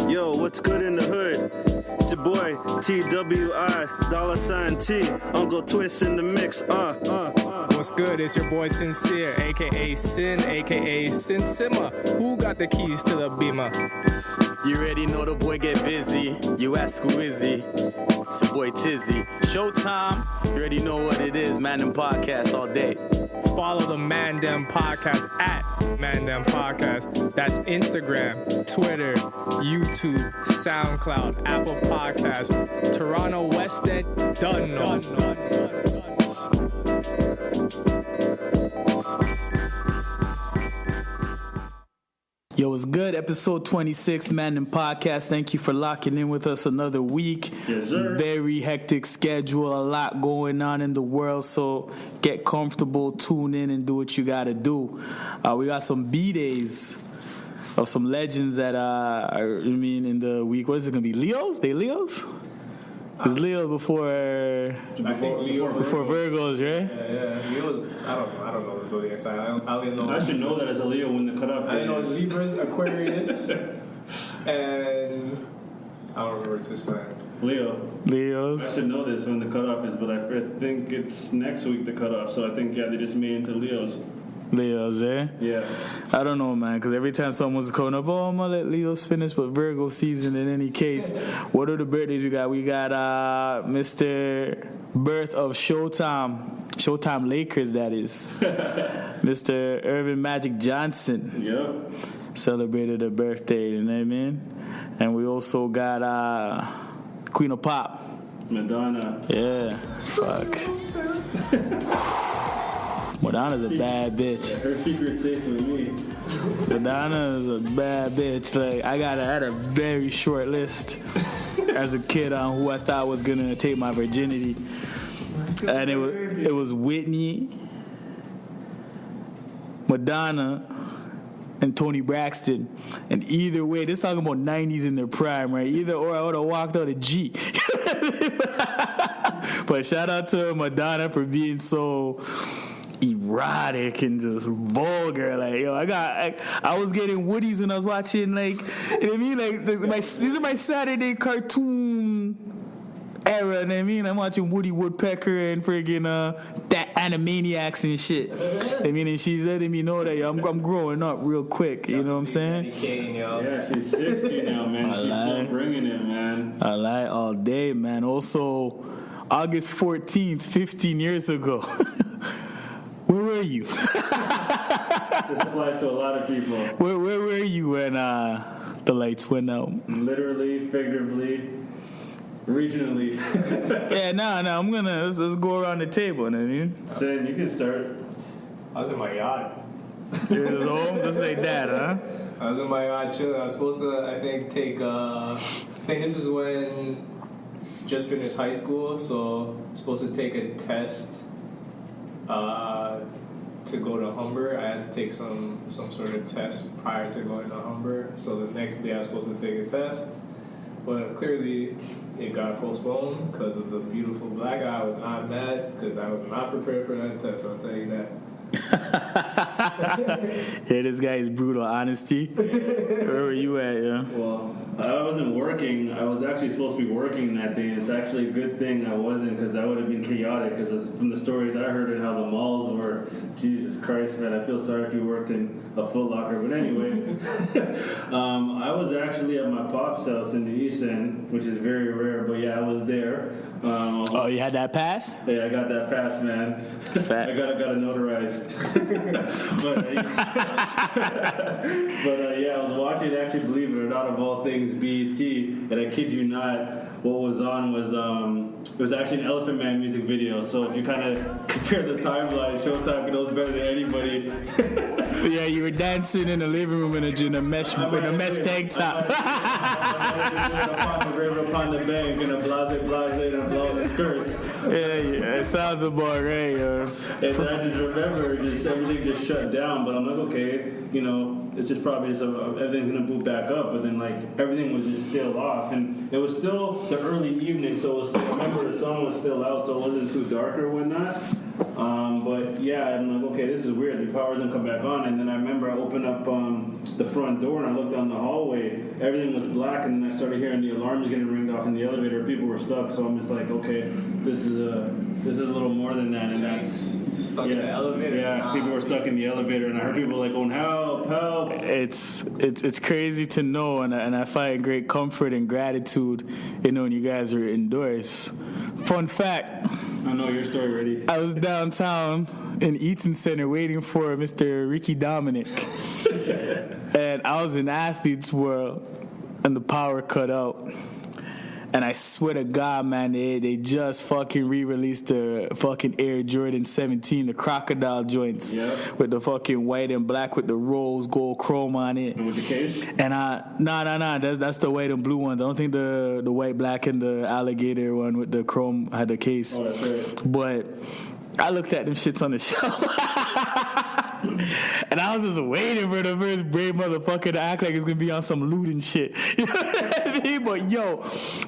Yo, what's good in the hood? It's your boy, TWI, $T, Uncle Twist in the mix, What's good? It's your boy Sincere, a.k.a. Sin, a.k.a. Sin Simma. Who got the keys to the Beamer? You already know the boy get busy. You ask who is he? It's your boy Tizzy. Showtime. You already know what it is. Man Dem Podcast all day. Follow the Man Dem Podcast at Man Dem Podcast. That's Instagram, Twitter, YouTube, SoundCloud, Apple Podcasts, Toronto West End, done. Yo, it's good. Episode 26, Man Dem Podcast. Thank you for locking in with us another week. Yes, sir. Very hectic schedule, a lot going on in the world, so get comfortable, tune in, and do what you got to do. We got some B-days of some legends that in the week. What is it going to be? Leos? They Leos? It's Leo before Virgos, right? Yeah. Leo's, I don't know the zodiac sign. I only know. I should know that as a Leo when the cutoff day I know is. Libras, Aquarius, and I don't remember this sign. Leos. I should know this when the cutoff is, but I think it's next week the cutoff, so I think, they just made into Leos. Leos, eh? Yeah. I don't know, man, because every time someone's coming up, I'm going to let Leos finish, but Virgo season in any case. What are the birthdays we got? We got Mr. Birth of Showtime Lakers, that is. Mr. Earvin Magic Johnson. Yep. Celebrated a birthday, you know what I mean? And we also got Queen of Pop. Madonna. Yeah. Fuck. Madonna's a bad bitch. Her secret's safe with me. Madonna is a bad bitch. Like I had a very short list as a kid on who I thought was gonna take my virginity, and it was Whitney, Madonna, and Toni Braxton. And either way, this talking about 90s in their prime, right? Either or I would have walked out a G. But shout out to Madonna for being so erotic and just vulgar. Like, yo, I was getting Woodies when I was watching, like, you know what I mean? Like, these are my Saturday cartoon era, you know what I mean? I'm watching Woody Woodpecker and friggin' that Animaniacs and shit. I mean, and she's letting me know that, yo, I'm growing up real quick, you know what I'm saying? Yeah, she's 60 now, man. She's still bringing it, man. I lie all day, man. Also, August 14th, 15 years ago. Where were you? This applies to a lot of people. Where were you when the lights went out? Literally, figuratively, regionally. Yeah, no. I'm gonna let's go around the table. You know what I mean? Sen, you can start. I was in my yacht. You was home, just like that, huh? I was in my yacht chilling. I was supposed to, I think this is when just finished high school, so I'm supposed to take a test. To go to Humber, I had to take some sort of test prior to going to Humber. So the next day I was supposed to take a test, but clearly it got postponed because of the beautiful blackout. I was not mad because I was not prepared for that test. I'll tell you that. Yeah, this guy is brutal honesty. Where were you at, yeah? Well, I wasn't working. I was actually supposed to be working that day. It's actually a good thing I wasn't, because that would have been chaotic. Because from the stories I heard and how the malls were, Jesus Christ, man, I feel sorry if you worked in a Foot Locker. But anyway, I was actually at my pop's house in the East End, which is very rare. But yeah, I was there. Oh, you had that pass? Yeah, I got that pass, man. Facts. I got it notarized. but yeah, I was watching, actually, believe it or not, of all things, BET, and I kid you not, what was on was it was actually an Elephant Man music video. So if you kind of compare the timeline, Showtime knows better than anybody. Yeah, you were dancing in the living room in a mesh tank top. Upon the bank in a blase and blase skirts. Yeah, it sounds about right. And I just remember everything just shut down. But I'm like, okay, it's just probably everything's gonna boot back up. But then like everything was just still off, and it was still the early evening, so it was still, I remember the sun was still out, so it wasn't too dark or whatnot. But yeah, I'm like, okay, this is weird. The power doesn't come back on, and then I remember I opened up the front door and I looked down the hallway, and everything was black, and then I started hearing the alarms getting ringed off in the elevator. People were stuck, so I'm just like, okay, this is a little more than that, and that's stuck in the elevator. Yeah, people were stuck in the elevator, and I heard people like going, help, help. It's crazy to know, and I find great comfort and gratitude in knowing you guys are indoors. Fun fact. I know your story already. I was downtown in Eaton Center waiting for Mr. Ricky Dominic. And I was in Athletes World, and the power cut out. And I swear to God, man, they just fucking re-released the fucking Air Jordan 17, the crocodile joints, with the fucking white and black with the rose gold chrome on it. And with the case? And nah, that's the white and blue ones. I don't think the white, black, and the alligator one with the chrome had the case. Oh, that's right. But I looked at them shits on the shelf. And I was just waiting for the first brave motherfucker to act like it's gonna be on some looting shit. You know what I mean? But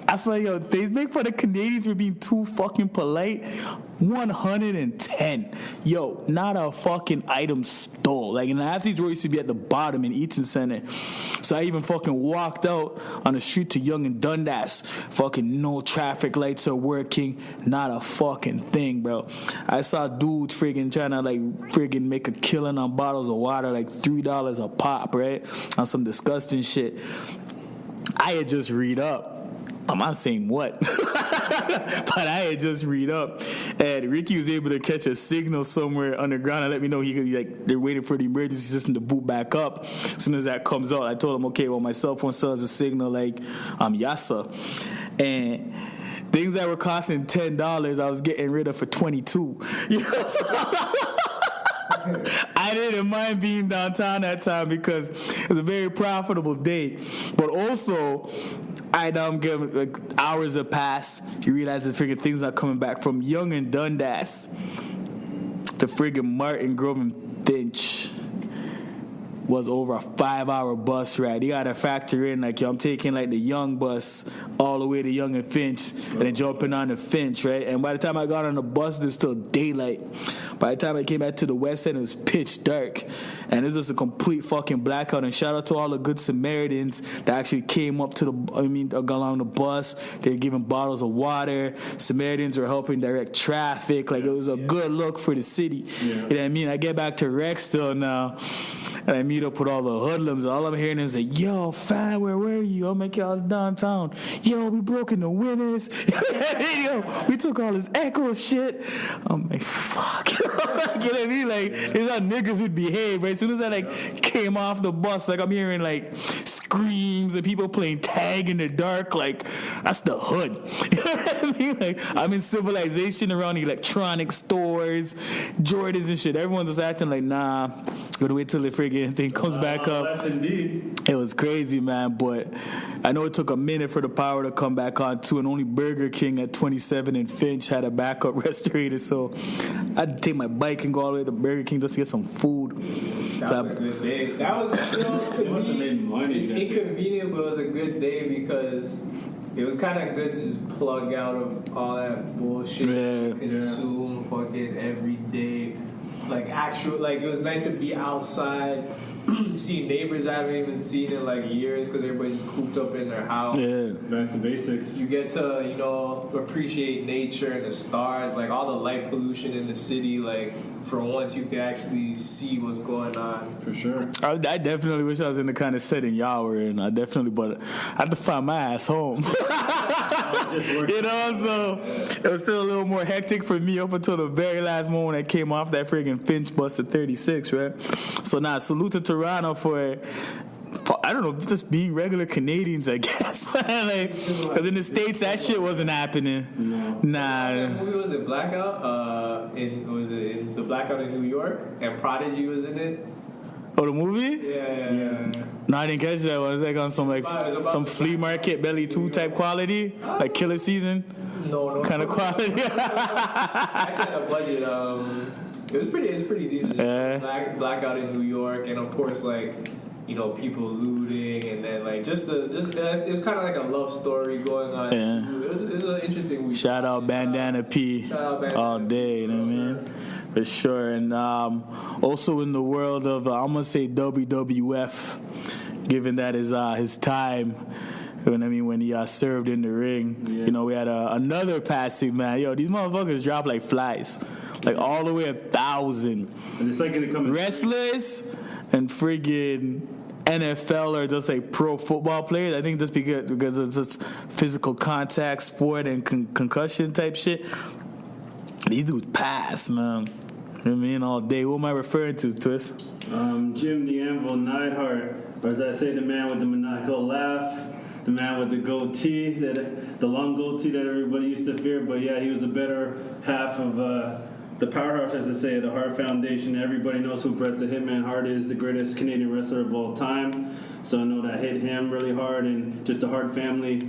I swear, they make fun of Canadians for being too fucking polite. 110. Not a fucking item stole. Like in the Athletes World used to be at the bottom in Eaton Center. So I even fucking walked out on the street to Yonge and Dundas. Fucking no traffic lights are working. Not a fucking thing, bro. I saw dudes friggin' trying to like friggin' make a killing on bottles of water, like $3 a pop, right? On some disgusting shit. I had just read up. I'm not saying what, but I had just read up, and Ricky was able to catch a signal somewhere underground and let me know they're waiting for the emergency system to boot back up. As soon as that comes out, I told him, okay, well, my cell phone still has a signal like Yasa, and things that were costing $10, I was getting rid of for $22. You know, so I didn't mind being downtown that time because it was a very profitable day, but also I give like hours have passed. You realize the friggin' things are coming back from Yonge and Dundas to friggin' Martin Grove and Finch was over a 5-hour bus ride. You gotta factor in I'm taking like the Young bus all the way to Yonge and Finch and then jumping on the Finch, right? And by the time I got on the bus, there was still daylight. By the time I came back to the west end, it was pitch dark. And it was just a complete fucking blackout. And shout out to all the good Samaritans that actually came up to along the bus. They were giving bottles of water. Samaritans were helping direct traffic. It was a good look for the city. You know what I mean? I get back to Rexdale now, and I meet up with all the hoodlums. All I'm hearing is like, yo, fam, where were you? I'm like, yo, I was downtown. Yo, we broke in the winners. Yo, we took all this Echo shit. I'm like, fuck. You know what I mean? There's how niggas would behave, right? As soon as I came off the bus, I'm hearing screams and people playing tag in the dark. That's the hood. You know what I mean? I'm in civilization around electronic stores, Jordans and shit. Everyone's just acting like, nah, gotta wait till the friggin' thing comes back up. That's indeed. It was crazy, man, but I know it took a minute for the power to come back on too, and only Burger King at 27 and Finch had a backup respirator, so I had to take my bike and go all the way to Burger King just to get some food. That was a good day. That was, to me, just inconvenient, but it was a good day because it was kind of good to just plug out of all that bullshit consume fucking every day. It was nice to be outside, see neighbors I haven't even seen in years because everybody's just cooped up in their house. Yeah, back to basics. You get to, appreciate nature and the stars, all the light pollution in the city. For once, you can actually see what's going on. For sure. I definitely wish I was in the kind of setting y'all were in. But I have to find my ass home. So it was still a little more hectic for me up until the very last moment I came off that friggin' Finch bus at 36, right? So salute to Toronto for I don't know, just being regular Canadians, I guess. Because in the States, that shit wasn't happening. No. Nah. What movie was it? Blackout? Was it in the Blackout in New York? And Prodigy was in it? Oh, the movie? Yeah. No, I didn't catch that one. It was on some flea market, Belly 2 type quality? Killer Season? No. Kind of quality? I actually had a budget. It was pretty decent. Yeah. Blackout in New York, and of course, people looting, and then it was kind of like a love story going on. Yeah. It was an interesting week. Shout out Bandana P. Shout out Bandana all day, you know what I mean? For sure. And also in the world of, I'm going to say WWF, given that his time. You know what I mean? When he served in the ring, you know, we had another passing, man. Yo, these motherfuckers drop like flies, like all the way 1,000. And it's like gonna come wrestlers and friggin' NFL or just like pro football players. I think just because it's just physical contact sport and concussion type shit. These dudes pass, man. You know what I mean? All day. Who am I referring to, Twist? Jim the Anvil Neidhart, or as I say, the man with the maniacal laugh. The man with the goatee, the long goatee that everybody used to fear. But yeah, he was the better half of the powerhouse, as I say, the Hart Foundation. Everybody knows who Bret the Hitman Hart is, the greatest Canadian wrestler of all time. So I know that hit him really hard, and just the Hart family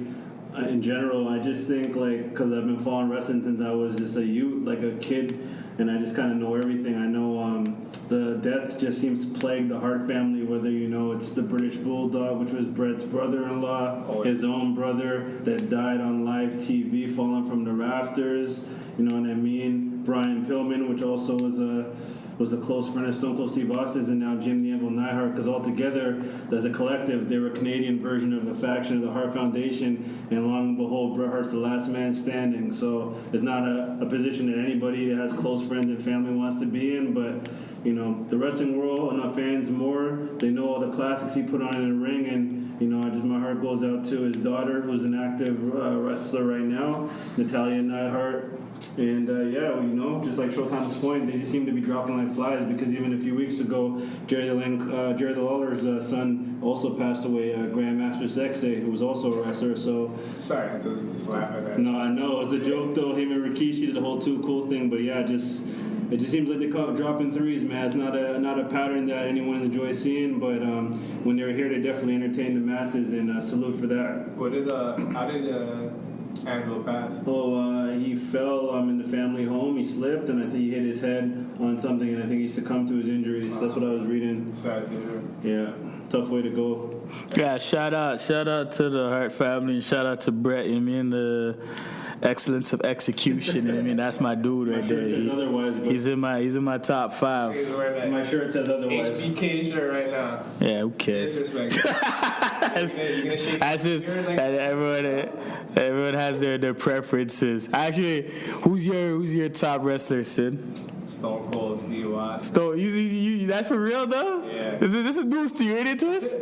in general. I just think, like, because I've been following wrestling since I was just a youth, like a kid, and I just kind of know everything. I know the death just seems to plague the Hart family, whether you know it's the British Bulldog, which was Bret's brother-in-law, his own brother that died on live TV falling from the rafters, you know what I mean? Brian Pillman, which also was a close friend of Stone Cold Steve Austin's, and now Jim the Anvil Neidhart, because altogether, as a collective, they were a Canadian version of a faction of the Hart Foundation, and long and behold, Bret Hart's the last man standing. So it's not a position that anybody that has close friends and family wants to be in, but you know, the wrestling world and our fans more, they know all the classics he put on in the ring, and you know, my heart goes out to his daughter, who's an active wrestler right now, Natalia Neidhart. And yeah, you know, just like Showtime's point, they just seem to be dropping like flies, because even a few weeks ago, Jerry the Lawler's son also passed away, Grandmaster Sexay, who was also a wrestler. So sorry, I had to just laugh at that. No, I know, it was a joke though, him and Rikishi did the whole Too Cool thing, but yeah, it just seems like they caught dropping threes, man. It's not a pattern that anyone enjoys seeing, but when they're here, they definitely entertain the masses, and salute for that. How did Anvil pass? He fell in the family home. He slipped, and I think he hit his head on something, and I think he succumbed to his injuries. That's what I was reading. Sad to hear. Yeah, tough way to go. Yeah, shout out to the Hart family, and shout out to Bret. You know what I mean? The excellence of execution. You know what I mean? That's my dude right there. Says otherwise, but he's in my top 5. my shirt says otherwise. HBK shirt right now. Yeah, who cares? Disrespect. That's just everyone has their preferences. Actually, who's your top wrestler, Sid? Stone Cold Steve Austin. You that's for real though? Yeah. This is news to you, ain't it, Twist?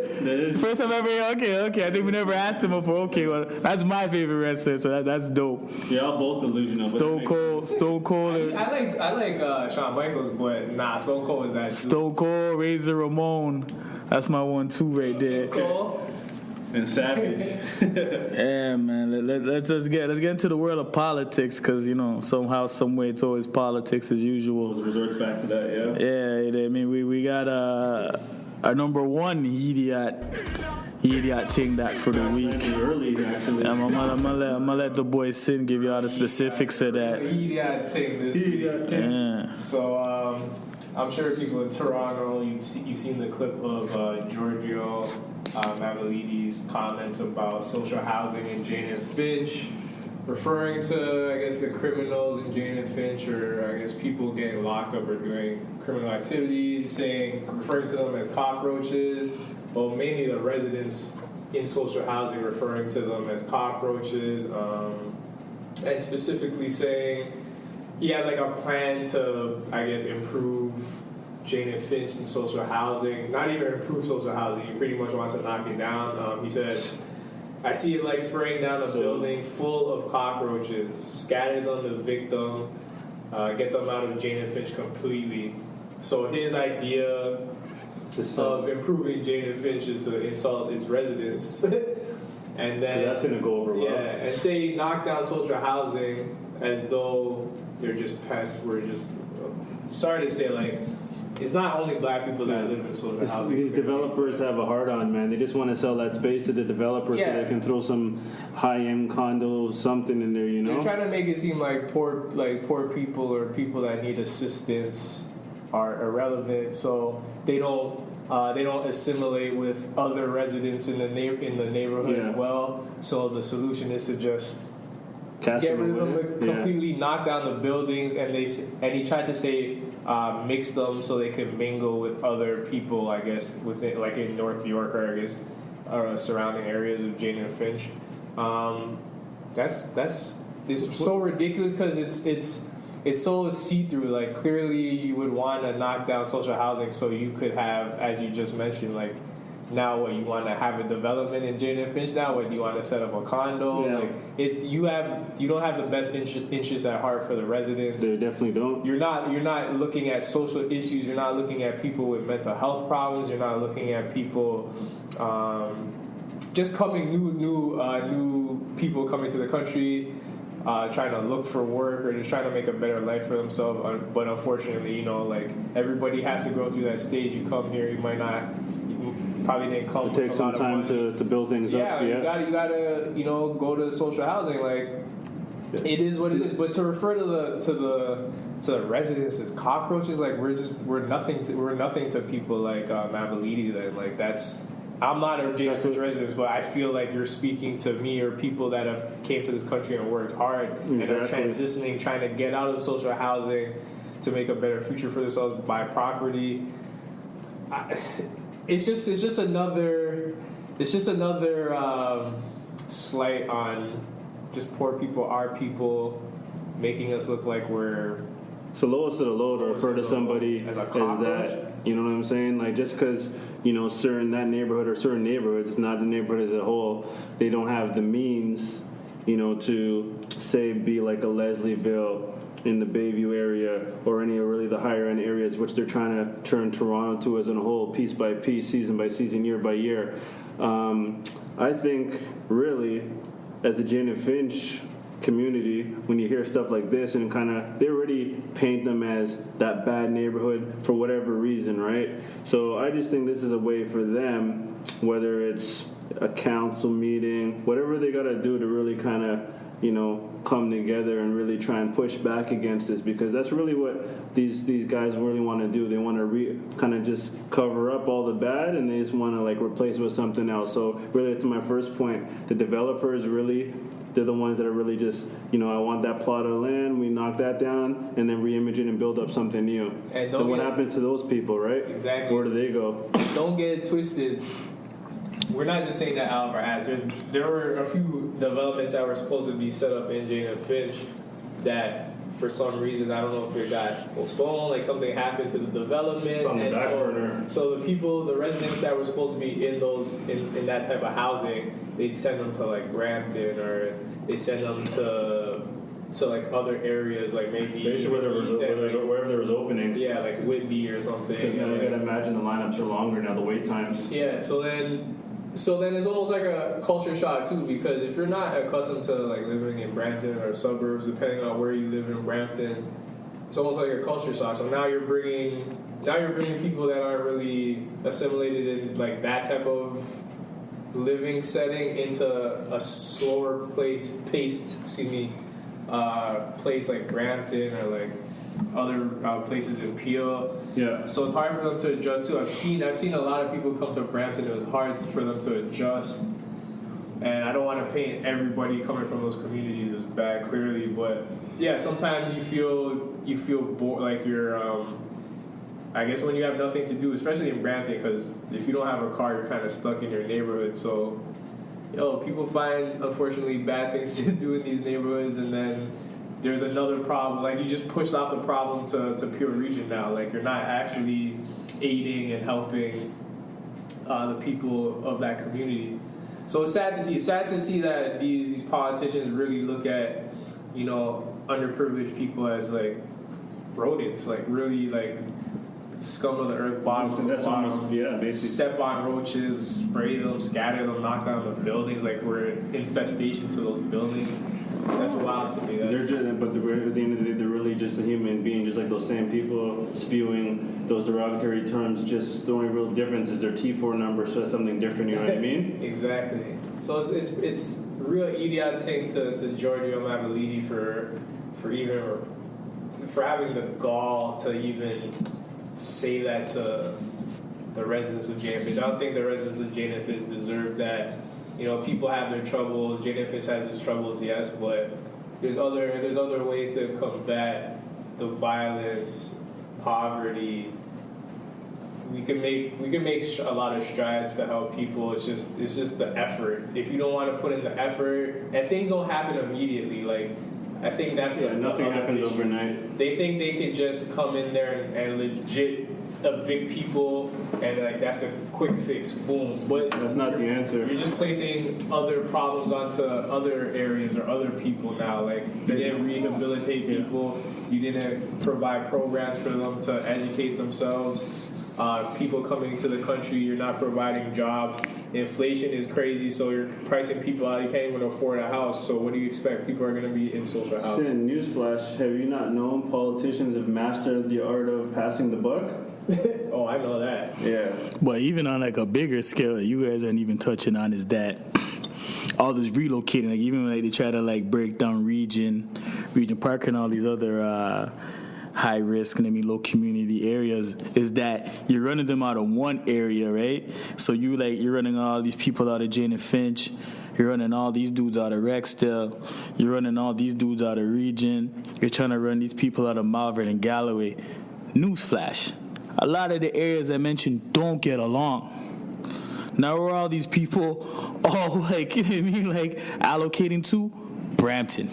First time ever. Okay. I think we never asked him before. Okay, well, that's my favorite wrestler, so that's dope. Yeah, I'm both delusional. Stone Cold. I like Shawn Michaels, but nah, Stone Cold is that. Stone Cold, Razor Ramon. That's my 1-2 right there. Stone Cold. And Savage. Yeah, man. Let's get into the world of politics, because you know somehow, some way, it's always politics as usual. It resorts back to that, yeah. Yeah, I mean we got our number one Eediot ting that for the week. Early, actually. I'm gonna let the boy Sin give you all the specifics of that. Eediot ting this week. Yeah. So I'm sure people in Toronto, you've seen the clip of Giorgio Mammoliti's comments about social housing in Jane and Finch, referring to, I guess, the criminals in Jane and Finch, or I guess people getting locked up or doing criminal activities, referring to them as cockroaches. Well, mainly the residents in social housing referring to them as cockroaches, and specifically saying he had like a plan to, I guess, improve Jane and Finch in social housing. Not even improve social housing, he pretty much wants to knock it down. He said, I see it like spraying down a building full of cockroaches, scatter them to victim, get them out of Jane and Finch completely. So his idea of improving Jane and Finch is to insult its residents. And then that's going to go over well. Yeah, and say knock down social housing as though they're just pests. We're just, sorry to say, like, it's not only black people that live in social housing. These developers have a hard-on, man. They just want to sell that space to the developers so they can throw some high-end condo something in there, you know? They're trying to make it seem like poor people or people that need assistance are irrelevant, so they don't assimilate with other residents in the neighborhood well. So the solution is to just get rid of them, completely knock down the buildings, and he tried to say mix them so they can mingle with other people, I guess, within, like in North York or I guess surrounding areas of Jane and Finch. It's so ridiculous because it's so see-through. Like, clearly you would want to knock down social housing so you could have, as you just mentioned, like, now what, you want to have a development in Jane and Finch now? What, do you want to set up a condo? Yeah. Like, you don't have the best interests at heart for the residents. They definitely don't. You're not looking at social issues. You're not looking at people with mental health problems. You're not looking at people just coming new people coming to the country, trying to look for work or just trying to make a better life for themselves. But unfortunately, like, everybody has to go through that stage. You come here, you probably didn't come. It takes some time to build things up. Yeah, you gotta go to social housing. Like, it is what it is. But to refer to the residents as cockroaches, like, we're nothing to people like Mammoliti. Then, like, I'm not a Jane and Finch resident, but I feel like you're speaking to me or people that have came to this country and worked hard and are transitioning, trying to get out of social housing to make a better future for themselves, buy property. It's just another slight on just poor people, our people, making us look like we're. It's the lowest of the low to refer to somebody as that. You know what I'm saying? Like, just because certain that neighborhood or certain neighborhoods, not the neighborhood as a whole, they don't have the means, to say be like a Leslieville in the Bayview area or any of really the higher end areas, which they're trying to turn Toronto to as a whole, piece by piece, season by season, year by year. I think really, as the Jane and Finch community, when you hear stuff like this and they already paint them as that bad neighborhood for whatever reason, right? So I just think this is a way for them, whether it's a council meeting, whatever they got to do to really come together and really try and push back against this, because that's really what these guys really want to do. They want to just cover up all the bad, and they just want to replace it with something else. So really, to my first point, the developers really, they're the ones that are really just, I want that plot of land, we knock that down, and then re-image it and build up something new. And then what happens to those people, right? Exactly. Where do they go? Don't get it twisted. We're not just saying that out of our ass. There were a few developments that were supposed to be set up in Jane and Finch that, for some reason, I don't know if it got postponed, like something happened to the development. It's on the back burner. So the residents that were supposed to be in that type of housing, they'd send them to Brampton, or they send them to other areas, like maybe wherever there was openings. Yeah, like Whitby or something. I gotta imagine the lineups are longer now, the wait times. Yeah, so then it's almost like a culture shock too, because if you're not accustomed to living in Brampton or suburbs, depending on where you live in Brampton, it's almost like a culture shock. So now you're bringing people that aren't really assimilated in that type of living setting into a slower place like Brampton or other places in Peel. Yeah. So it's hard for them to adjust to. I've seen a lot of people come to Brampton. It was hard for them to adjust. And I don't want to paint everybody coming from those communities as bad, clearly, but yeah, sometimes you feel bored, like you're. I guess when you have nothing to do, especially in Brampton, because if you don't have a car, you're kind of stuck in your neighborhood. So, people find, unfortunately, bad things to do in these neighborhoods, and then there's another problem. You just pushed off the problem to Pure Region now. You're not actually aiding and helping the people of that community. So it's sad to see. It's sad to see that these politicians really look at, underprivileged people as rodents, really scum of the earth, bottom of the bottom. Basically. Step on roaches, spray them, scatter them, knock down the buildings. We're an infestation to those buildings. That's wild to me. But at the end of the day, they're really just a human being, just like those same people spewing those derogatory terms. Just the only real difference is their T4 number says something different. You know what I mean? Exactly. So it's real Eediot ting to Giorgio Mammoliti for having the gall to even say that to the residents of Jane and Finch. I don't think the residents of Jane and Finch deserve that. People have their troubles. Jane and Finch has its troubles, yes, but there's other ways to combat the violence poverty, we can make a lot of strides to help people. It's just the effort. If you don't want to put in the effort, and things don't happen immediately. Like, I think that's nothing happens overnight. They think they can just come in there and legit evict people, and like that's the quick fix, boom. But that's not the answer. You're just placing other problems onto other areas or other people now. Like, you didn't rehabilitate people. You didn't provide programs for them to educate themselves. People coming to the country, you're not providing jobs. Inflation is crazy, so you're pricing people out. You can't even afford a house, so what do you expect? People are going to be in social housing. Newsflash, have you not known politicians have mastered the art of passing the buck? Oh, I know that. Yeah. But even on like a bigger scale, you guys aren't even touching on is that all this relocating, like even when like, they try to like break down Region Park and all these other high risk and low community areas, is that you're running them out of one area, right? So you're running all these people out of Jane and Finch. You're running all these dudes out of Rexdale. You're running all these dudes out of Region. You're trying to run these people out of Malvern and Galloway. Newsflash. A lot of the areas I mentioned don't get along. Now where are all these people all like, allocating to? Brampton.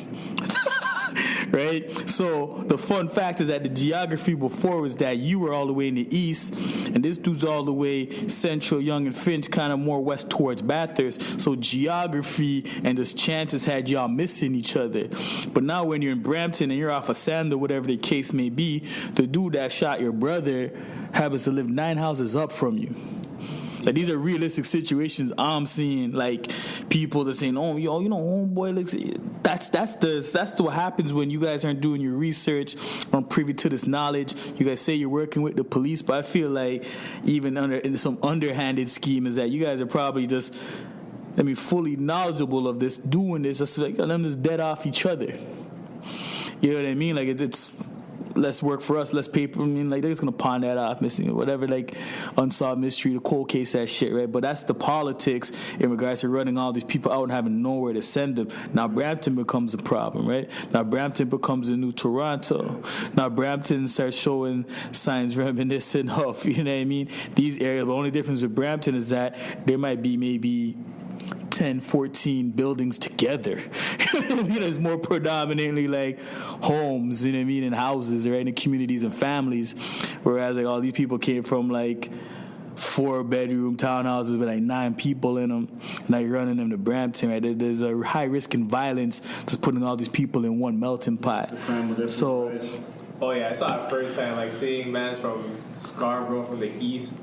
Right? So the fun fact is that the geography before was that you were all the way in the east, and this dude's all the way central, Young and Finch, kind of more west towards Bathurst. So geography and just chances had y'all missing each other. But now when you're in Brampton and you're off of Sand or whatever the case may be, the dude that shot your brother happens to live 9 houses up from you. Like, these are realistic situations I'm seeing, like, people that saying, oh, yo, homeboy looks... That's what happens when you guys aren't doing your research, aren't privy to this knowledge. You guys say you're working with the police, but I feel like even in some underhanded scheme is that you guys are probably just, fully knowledgeable of this, doing this. Just like, let them just dead off each other. You know what I mean? Like, it's less work for us, less paper. They're just gonna pawn that off, missing whatever, like unsolved mystery, the cold case, that shit, right? But that's the politics in regards to running all these people out and having nowhere to send them. Now Brampton becomes a problem, right? Now Brampton becomes a new Toronto. Now Brampton starts showing signs reminiscent of, you know what I mean? These areas. The only difference with Brampton is that there might be maybe 10, 14 buildings together. It's more predominantly like homes, and houses, right, and communities and families. Whereas like all these people came from like 4-bedroom townhouses with like 9 people in them. Now you're running them to Brampton, right? There's a high risk in violence just putting all these people in one melting pot. So, oh yeah, I saw it firsthand, like seeing mans from Scarborough from the east,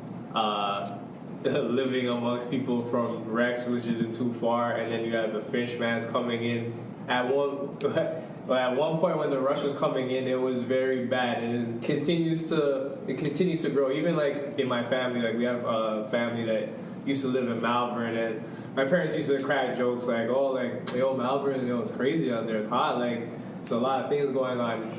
living amongst people from Rex, which isn't too far, and then you have the Finch mans coming in. At one point when the rush was coming in, it was very bad, and it continues to grow. Even like in my family, like we have a family that used to live in Malvern, and my parents used to crack jokes like, "Oh, like Malvern, it's crazy out there, it's hot, like it's a lot of things going on."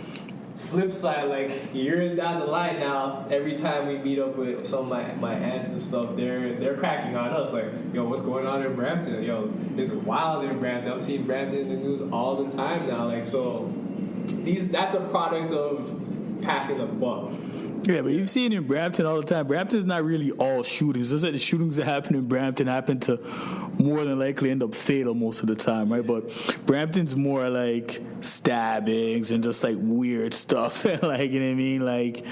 Flip side, like years down the line now, every time we meet up with some of my aunts and stuff, they're cracking on us like, yo, what's going on in Brampton? Yo, it's wild in Brampton. I'm seeing Brampton in the news all the time now. Like, so that's a product of passing the buck. Yeah, but you've seen in Brampton all the time. Brampton's not really all shootings. Just like the shootings that happen in Brampton happen to more than likely end up fatal most of the time, right? But Brampton's more like stabbings and just like weird stuff. Like, you know what I mean? Like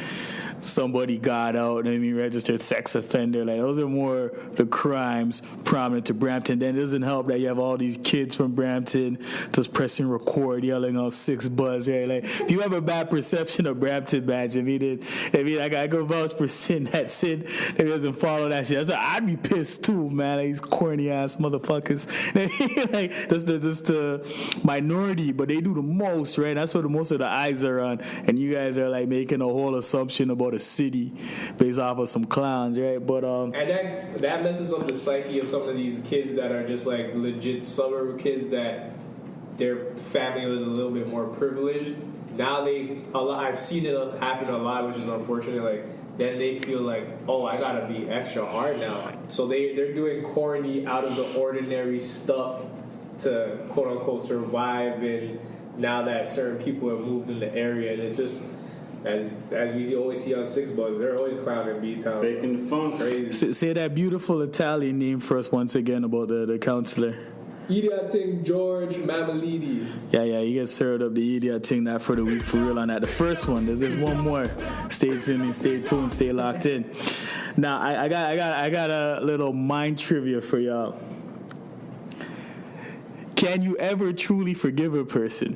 somebody got out, registered sex offender. Like those are more the crimes prominent to Brampton. Then it doesn't help that you have all these kids from Brampton just pressing record, yelling on 6 Buzz, right? Like if you have a bad perception of Brampton, man, I go vouch for Sin. That Sin that doesn't follow that shit. I'd be pissed too, man. Like, these corny ass motherfuckers. Like that's the minority, but they do the most, right? That's what most of the eyes are on. And you guys are like making a whole assumption about a city based off of some clowns, right? But and that messes up the psyche of some of these kids that are just like legit suburb kids that their family was a little bit more privileged. Now I've seen it happen a lot, which is unfortunate. Like then they feel like, oh, I gotta be extra hard now. So they're doing corny, out of the ordinary stuff to quote unquote survive. And now that certain people have moved in the area, and it's just as we always see on Six Bucks, they're always clowning B-Town. Faking the funk. Crazy. Say that beautiful Italian name for us once again about the counselor. Eediot ting Giorgio Mammoliti. Yeah, you get served up the Eediot thing that for the week for real on that. The first one, there's one more. Stay tuned, stay locked in. Now I got a little mind trivia for y'all. Can you ever truly forgive a person?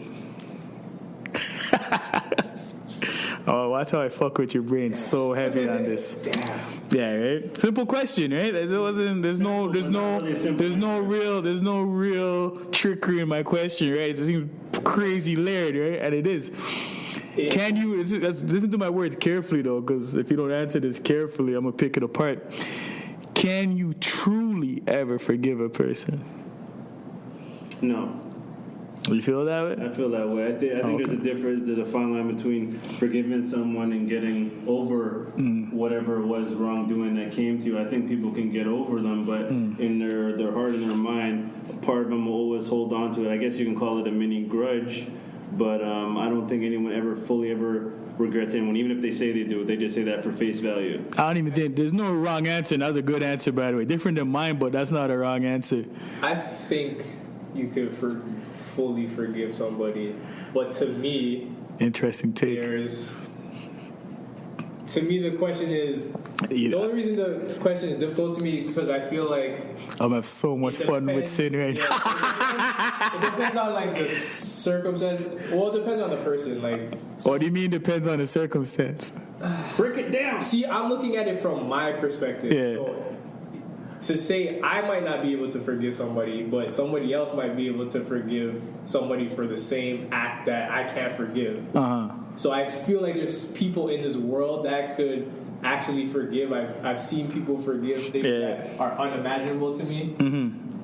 Oh, watch how I fuck with your brain so heavy on this. Damn. Yeah, right. Simple question, right? It wasn't. There's no real trickery in my question, right? It seems crazy layered, right? And it is. Can you listen to my words carefully though? Because if you don't answer this carefully, I'm gonna pick it apart. Can you truly ever forgive a person? No. You feel that way? I feel that way. I think there's a difference. There's a fine line between forgiving someone and getting over whatever was wrongdoing that came to you. I think people can get over them, but in their heart and their mind, part of them will always hold on to it. I guess you can call it a mini grudge, but I don't think anyone ever regrets anyone. Even if they say they do, they just say that for face value. I don't even think there's no wrong answer. And that's a good answer, by the way. Different than mine, but that's not a wrong answer. I think you could fully forgive somebody, but to me, interesting take. To me, the question is the only reason the question is difficult to me is because I feel like I'm having so much fun with sin right now. It depends on like the circumstance. Well, it depends on the person. Like, What do you mean depends on the circumstance? Break it down. See, I'm looking at it from my perspective. Yeah. So, to say I might not be able to forgive somebody, but somebody else might be able to forgive somebody for the same act that I can't forgive. So I feel like there's people in this world that could actually forgive. I've seen people forgive things that are unimaginable to me.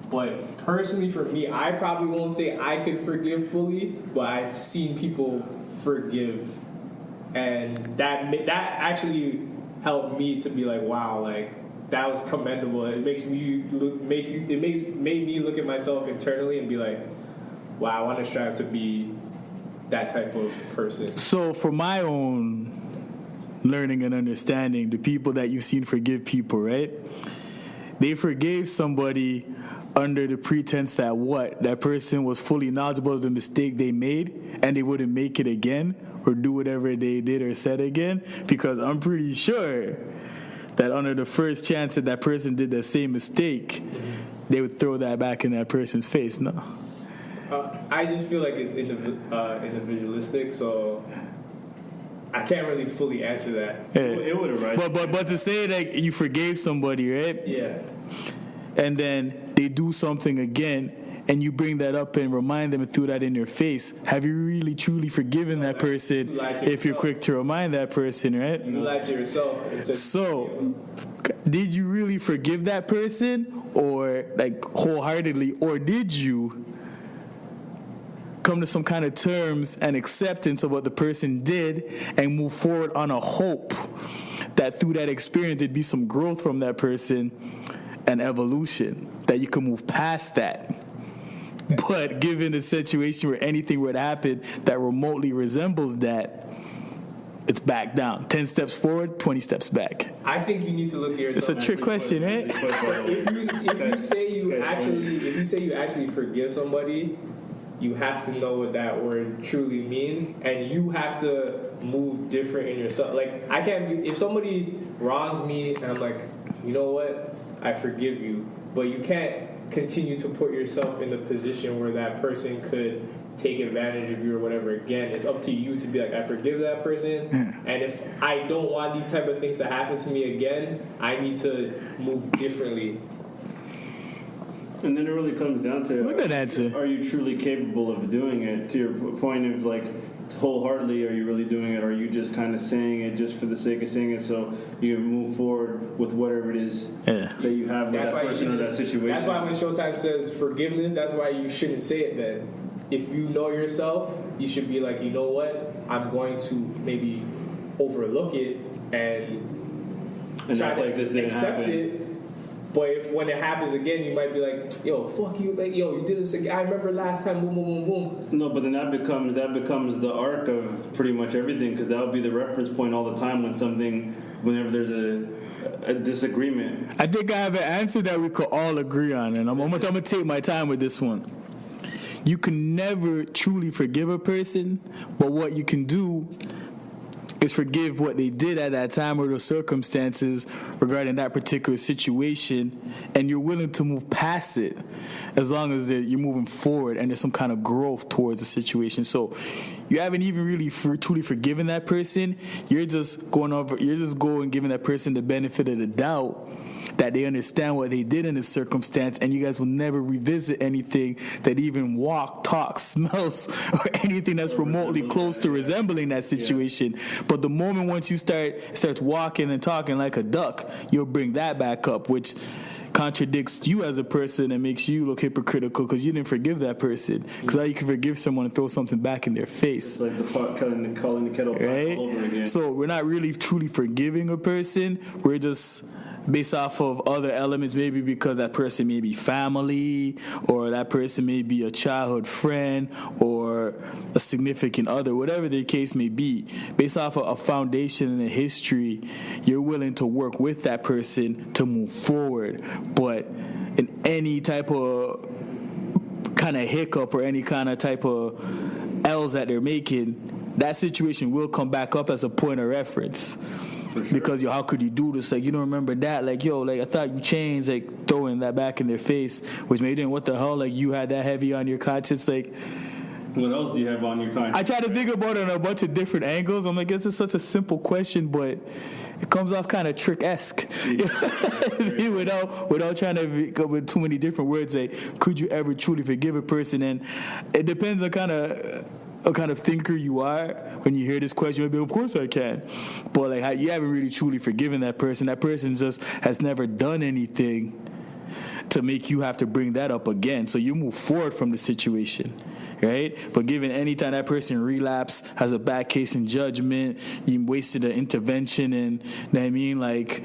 But personally, for me, I probably won't say I could forgive fully, but I've seen people forgive, and that actually helped me to be like, wow, like. That was commendable. It makes me made me look at myself internally and be like, wow, I want to strive to be that type of person. So for my own learning and understanding, the people that you've seen forgive people, right? They forgave somebody under the pretense that that person was fully knowledgeable of the mistake they made and they wouldn't make it again or do whatever they did or said again, because I'm pretty sure that under the first chance that person did the same mistake, they would throw that back in that person's face. No. I just feel like it's individualistic, so I can't really fully answer that. Yeah. It would have right. But to say that you forgave somebody, right? Yeah. And then they do something again, and you bring that up and remind them and throw that in their face, have you really truly forgiven that person if you're quick to remind that person, right? You lied to yourself. So, did you really forgive that person, or like wholeheartedly, or did you come to some kind of terms and acceptance of what the person did and move forward on a hope that through that experience there'd be some growth from that person and evolution, that you can move past that? But given the situation where anything would happen that remotely resembles that, it's back down. 10 steps forward, 20 steps back. I think you need to look at yourself. It's a trick question, right? If you say you actually forgive somebody, you have to know what that word truly means, and you have to move different in yourself. Like, I can't be, if somebody wrongs me and I'm like, you know what, I forgive you, but you can't continue to put yourself in the position where that person could take advantage of you or whatever. Again, it's up to you to be like, I forgive that person, and if I don't want these type of things to happen to me again, I need to move differently. And then it really comes down to, are you truly capable of doing it? To your point of like, wholeheartedly, are you really doing it? Or are you just kind of saying it just for the sake of saying it so you move forward with whatever it is that you have with that person or that situation? That's why when Showtime says forgiveness, that's why you shouldn't say it then. If you know yourself, you should be like, you know what? I'm going to maybe overlook it and try to like this didn't accept happen. it. But if when it happens again, you might be like, yo, fuck you, like, yo, you did this again. I remember last time, boom, boom, boom, boom. No, but then that becomes the arc of pretty much everything, because that would be the reference point all the time whenever there's a disagreement. I think I have an answer that we could all agree on, and I'm gonna take my time with this one. You can never truly forgive a person, but what you can do is forgive what they did at that time or the circumstances regarding that particular situation, and you're willing to move past it as long as you're moving forward and there's some kind of growth towards the situation. So you haven't even really truly forgiven that person. You're just going giving that person the benefit of the doubt that they understand what they did in this circumstance, and you guys will never revisit anything that even talks, smells, or anything that's remotely close to resembling that situation. Yeah. But the moment once you starts walking and talking like a duck, you'll bring that back up, which contradicts you as a person and makes you look hypocritical because you didn't forgive that person. Because how you can forgive someone and throw something back in their face. It's like the pot calling the kettle black all over again. So we're not really truly forgiving a person. We're just based off of other elements, maybe because that person may be family, or that person may be a childhood friend, or a significant other, whatever the case may be. Based off of a foundation and a history, you're willing to work with that person to move forward. But in any type of kind of hiccup or any kind of type of L's that they're making, that situation will come back up as a point of reference. Sure. Because, yo, how could you do this? Like, you don't remember that? Like, yo, like, I thought you changed, like, throwing that back in their face, which made them, what the hell? Like, you had that heavy on your conscience? Like, what else do you have on your conscience? I try to think about it on a bunch of different angles. I'm like, this is such a simple question, but it comes off kind of trick-esque. Yeah. without trying to go with too many different words. Like, could you ever truly forgive a person? And it depends on what kind of thinker you are when you hear this question. Maybe, of course I can. But like, you haven't really truly forgiven that person. That person just has never done anything to make you have to bring that up again. So you move forward from the situation, right? But given any time that person relapse, has a bad case in judgment, you wasted an intervention, and you know what I mean, like,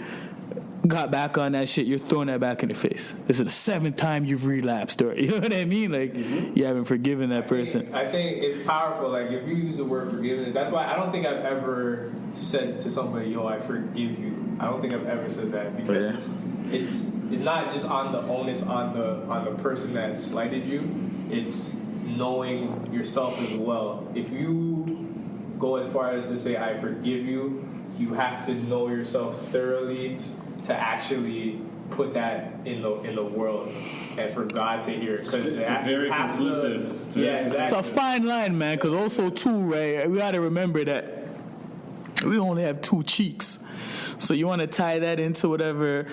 got back on that shit, you're throwing that back in the face. This is the 7th time you've relapsed, or you know what I mean? Like, you haven't forgiven that person. I think it's powerful. Like, if you use the word forgiveness, that's why I don't think I've ever said to somebody, yo, I forgive you. I don't think I've ever said that, because it's not just on the onus on the person that slighted you. It's knowing yourself as well. If you go as far as to say I forgive you, you have to know yourself thoroughly to actually put that in the world and for God to hear. Because it's very conclusive. Exactly. It's a fine line, man, because also, too, right, we got to remember that we only have 2 cheeks. So you want to tie that into whatever,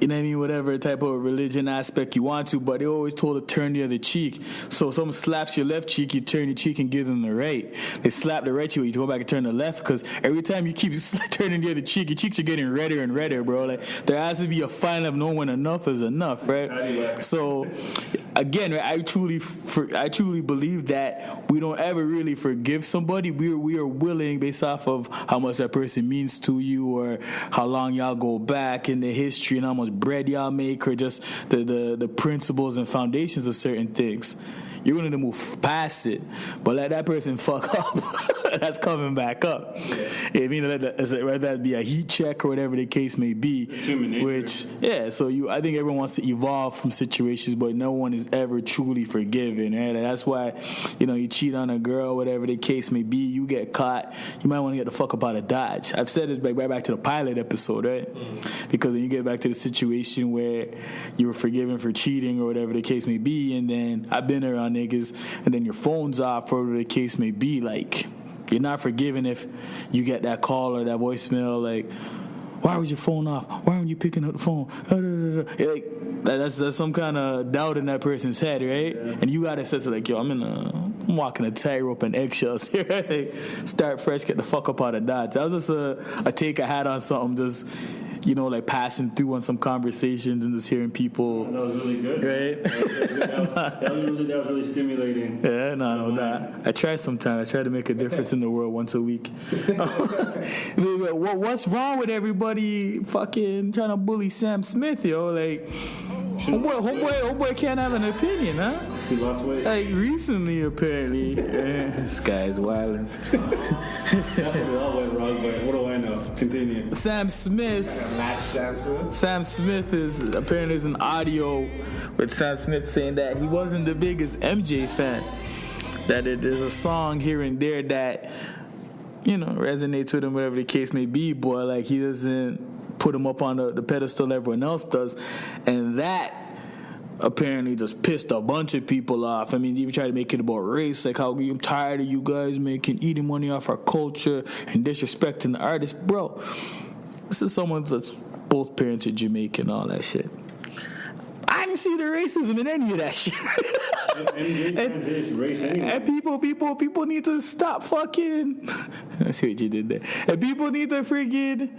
you know what I mean, whatever type of religion aspect you want to, but they always told to turn the other cheek. So if someone slaps your left cheek, you turn your cheek and give them the right. They slap the right cheek, you go back and turn the left, because every time you keep turning the other cheek, your cheeks are getting redder and redder, bro. Like, there has to be a fine of knowing when enough is enough, right? So again, I truly believe that we don't ever really forgive somebody. We are willing, based off of how much that person means to you, or how long y'all go back in the history, and how much bread y'all make, or just the principles and foundations of certain things. You're willing to move past it, but let that person fuck up. That's coming back up. Yeah. I mean, whether that be a heat check or whatever the case may be. Which, so I think everyone wants to evolve from situations, but no one is ever truly forgiven. Right? And that's why, you cheat on a girl, whatever the case may be, you get caught, you might want to get the fuck up out of Dodge. I've said this right back to the pilot episode, right? Because then you get back to the situation where you were forgiven for cheating or whatever the case may be, and then I've been around niggas, and then your phone's off, or whatever the case may be. Like, you're not forgiven if you get that call or that voicemail, like, why was your phone off? Why aren't you picking up the phone? Like, that's some kind of doubt in that person's head, right? Yeah. And you gotta say, like, yo, I'm walking a tightrope and eggshells here. Like, start fresh, get the fuck up out of Dodge. That was just a take I had on something. Just, like passing through on some conversations and just hearing people. That was really good. Right? That was really stimulating. Yeah, no. I try sometimes. I try to make a difference in the world once a week. What's wrong with everybody fucking trying to bully Sam Smith, yo? Like, homeboy can't have an opinion, huh? She lost weight. Like, recently, apparently. This guy's wilding. Definitely all went wrong, but what do I know? Continue. Sam Smith is apparently there's an audio with Sam Smith saying that he wasn't the biggest MJ fan. That there's a song here and there that, resonates with him, whatever the case may be, but like he doesn't put him up on the pedestal everyone else does. And that apparently just pissed a bunch of people off. I mean, even tried to make it about race, like how I'm tired of you guys eating money off our culture and disrespecting the artists. Bro, this is someone that's both parents are Jamaican, all that shit. I didn't see the racism in any of that shit. And people need to stop fucking. I see what you did there. And people need to freaking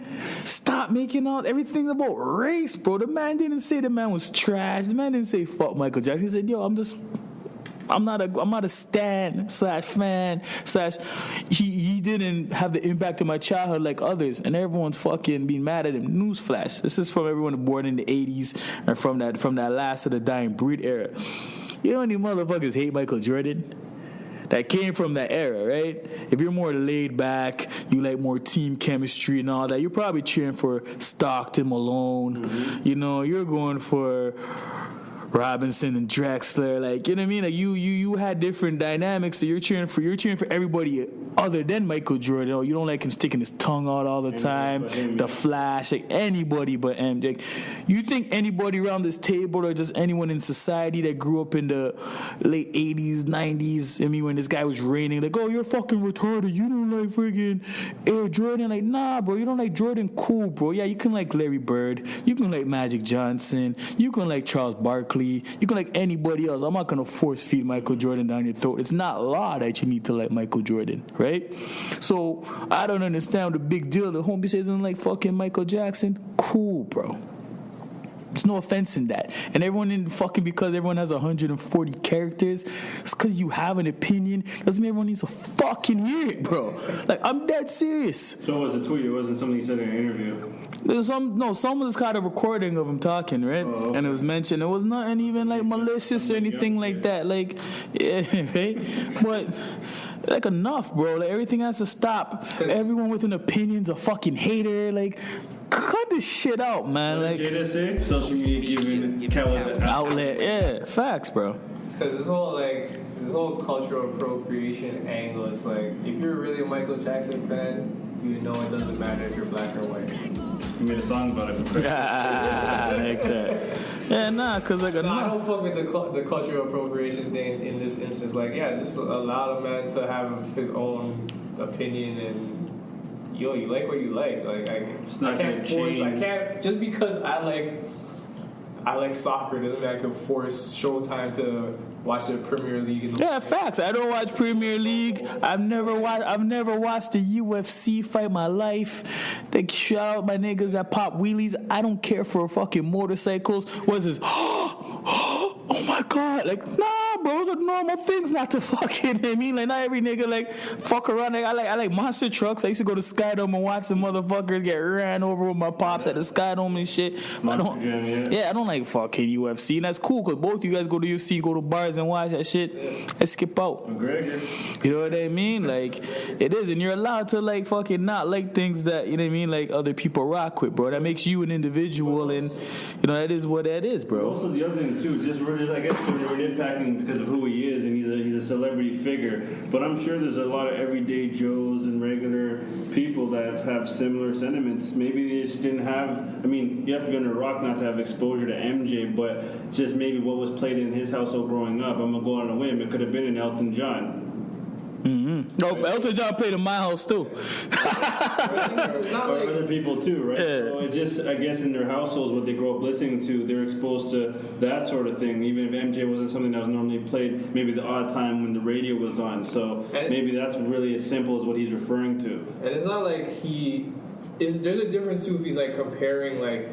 stop making everything about race, bro. The man didn't say the man was trash. The man didn't say fuck Michael Jackson. He said, yo, I'm not a stan / fan / he didn't have the impact of my childhood like others, and everyone's fucking being mad at him. Newsflash. This is from everyone born in the 80s and from that last of the dying breed era. You know how many motherfuckers hate Michael Jordan? That came from that era, right? If you're more laid back, you like more team chemistry and all that, you're probably cheering for Stockton, Malone. Mm-hmm. You're going for Robinson and Drexler, like, you know what I mean? Like you had different dynamics, so you're cheering for everybody other than Michael Jordan. You don't like him sticking his tongue out all the time, the Flash, like anybody but him. Like, you think anybody around this table or just anyone in society that grew up in the late 80s, 90s, I mean, when this guy was reigning, like, oh, you're fucking retarded, you don't like friggin' Air Jordan. Like, nah, bro, you don't like Jordan, cool, bro. Yeah, you can like Larry Bird, you can like Magic Johnson, you can like Charles Barkley, you can like anybody else. I'm not gonna force feed Michael Jordan down your throat. It's not law that you need to like Michael Jordan, right? So I don't understand the big deal. The homie says I'm like fucking Michael Jackson. Cool, bro. There's no offense in that. And because everyone has 140 characters, it's because you have an opinion. Doesn't mean everyone needs to fucking hear it, bro. Like, I'm dead serious. So it was a tweet. It wasn't something you said in an interview. Someone just got a recording of him talking, right? Oh, okay. And it was mentioned. It was nothing even like malicious or anything like that. Like, yeah, right? But like, enough, bro. Like, everything has to stop. Everyone with an opinion's a fucking hater. Like, cut this shit out, man. What did Jada say? Social media giving cowards an outlet. Yeah, facts, bro. Because this whole cultural appropriation angle, it's like, if you're really a Michael Jackson fan, you know it doesn't matter if you're black or white. You made a song about it for Christmas. Like that. Yeah, nah, because like I don't fuck with the cultural appropriation thing in this instance. Like, yeah, just allow a man to have his own opinion and. Yo, you like what you like. Like, I can't force. I can't just because I like soccer doesn't mean I can force Showtime to watch the Premier League. Yeah, facts. I don't watch Premier League. I've never watched the UFC fight in my life. They shout out my niggas that pop wheelies. I don't care for fucking motorcycles. What's this? Oh my god! Like, nah, bro. Those are normal things not to fucking. I mean, like, not every nigga like fuck around. Like, I like monster trucks. I used to go to Skydome and watch the motherfuckers get ran over with my pops at the Skydome and shit. I don't like fucking UFC, and that's cool because both you guys go to UFC, go to bars and watch that shit. I skip out. McGregor. You know what I mean? Like, it is, and you're allowed to like fucking not like things that, you know what I mean, like other people rock with, bro. That makes you an individual, and you know that is what that is, bro. Also, the other thing too, I guess we're impacting because of who he is, and he's a celebrity figure. But I'm sure there's a lot of everyday Joes and regular people that have similar sentiments. Maybe they just didn't have. I mean, you have to be under a rock not to have exposure to MJ, but just maybe what was played in his household growing up. I'm gonna go on a whim. It could have been an Elton John. Mm-hmm. No, Elton John played in my house too. It's not or like other people too, right? Yeah. So it just, I guess, in their households, what they grow up listening to, they're exposed to that sort of thing. Even if MJ wasn't something that was normally played, maybe the odd time when the radio was on. So maybe that's really as simple as what he's referring to. And it's not like he there's a difference too if he's like comparing like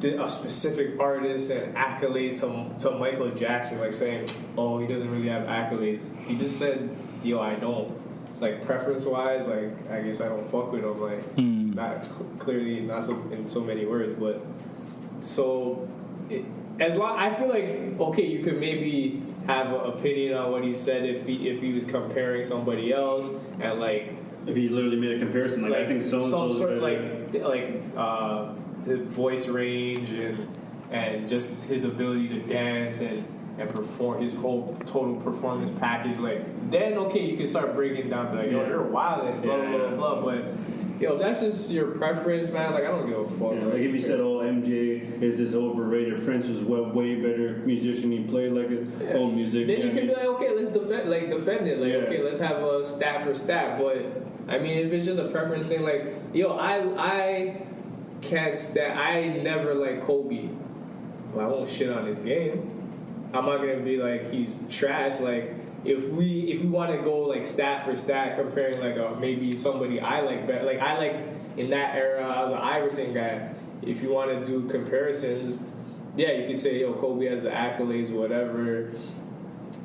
a specific artist and accolades to Michael Jackson, like saying, oh, he doesn't really have accolades. He just said, yo, I don't. Like, preference-wise, like, I guess I don't fuck with him. Like, not clearly, not so, in so many words, but so I feel like, okay, you could maybe have an opinion on what he said if he was comparing somebody else and like if he literally made a comparison, like I think some sort of like the voice range and just his ability to dance and perform, his whole total performance package, like then okay, you can start breaking down like, yo, you're wild and blah blah blah, but yo, that's just your preference, man. Like I don't give a fuck. Yeah, like if you said, oh, MJ is this overrated, Prince was way better musician, he played like his own music. Then you can be like, okay, let's defend it. Like okay, let's have a stat for stat. But I mean, if it's just a preference thing, like yo, I can't stand. I never like Kobe. Well, I won't shit on his game. I'm not gonna be like he's trash. Like if we want to go like stat for stat, comparing like maybe somebody I like better. Like I like in that era, I was an Iverson guy. If you want to do comparisons, yeah, you could say yo, Kobe has the accolades, whatever.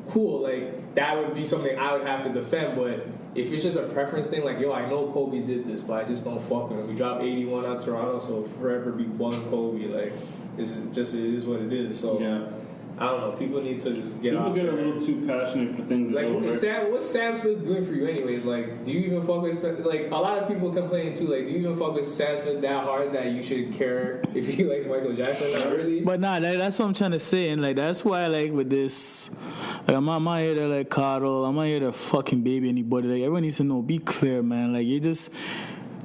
Cool, like that would be something I would have to defend. But if it's just a preference thing, like yo, I know Kobe did this, but I just don't fuck with him. We dropped 81 on Toronto, so forever be one Kobe. Like it is what it is. So. Yeah. I don't know. People need to just get off. People get a little too passionate for things. Like, what's Sam Smith doing for you, anyways? Like, do you even fuck with? Like, a lot of people complain too. Like, do you even fuck with Sam Smith that hard that you should care if he likes Michael Jackson? Not really. But nah, that's what I'm trying to say, and like that's why like with this, like I'm not here to like coddle. I'm not here to fucking baby anybody. Like everyone needs to know. Be clear, man. Like you just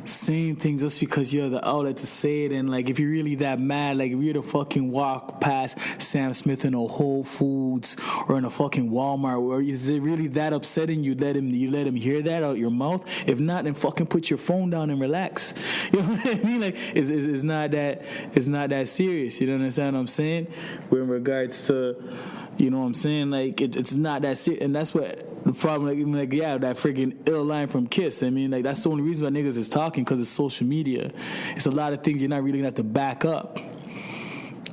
saying things just because you have the outlet to say it, and like if you're really that mad, like if you're to fucking walk past Sam Smith in a Whole Foods or in a fucking Walmart, or is it really that upsetting you let him hear that out your mouth? If not, then fucking put your phone down and relax. You know what I mean? Like it's not that serious. You know understand what I'm saying? With regards to, you know what I'm saying? Like it's not that serious, and that's what the problem. Like that freaking ill line from Kiss. I mean, like that's the only reason why niggas is talking, because it's social media. It's a lot of things you're not really gonna have to back up.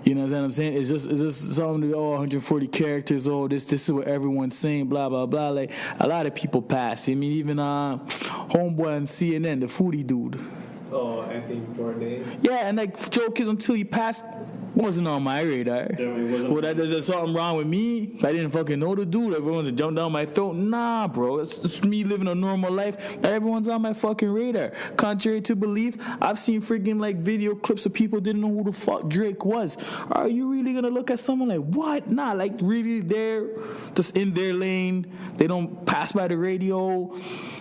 You know what I'm saying? It's just something. 140 characters. This is what everyone's saying. Blah blah blah. Like a lot of people pass. I mean, even homeboy on CNN, the foodie dude. Oh, Anthony Bourdain. Yeah, and like Joe Kids until he passed wasn't on my radar. Well, there's something wrong with me. I didn't fucking know the dude. Everyone's jumped down my throat. Nah, bro. It's me living a normal life. Not everyone's on my fucking radar. Contrary to belief, I've seen freaking like video clips of people didn't know who the fuck Drake was. Are you really gonna look at someone like what? Nah, like really they're just in their lane. They don't pass by the radio.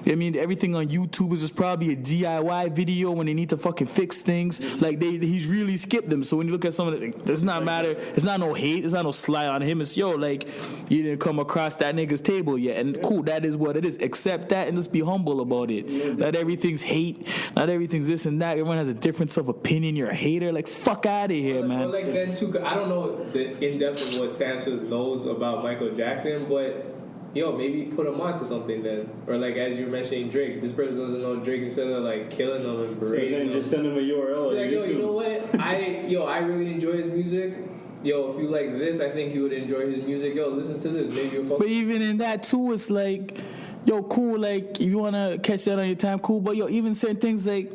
I mean, everything on YouTube is just probably a DIY video when they need to fucking fix things. Like he's really skipped them. So when you look at someone, it does not matter. It's not no hate. It's not no slight on him. It's like you didn't come across that nigga's table yet, and cool, that is what it is. Accept that and just be humble about it. Not everything's hate. Not everything's this and that. Everyone has a difference of opinion. You're a hater. Like fuck out of here, man. But like then too, I don't know the in depth of what Sam Smith knows about Michael Jackson, but. Yo, maybe put him onto something then. Or like as you're mentioning Drake, this person doesn't know Drake, instead of like killing him and berating him. Just send him a URL. So like, yo, you know what? I really enjoy his music. Yo, if you like this, I think you would enjoy his music. Yo, listen to this. Maybe you'll fuck. But even in that too, it's like, yo, cool. Like if you wanna catch that on your time, cool. But yo, even certain things like.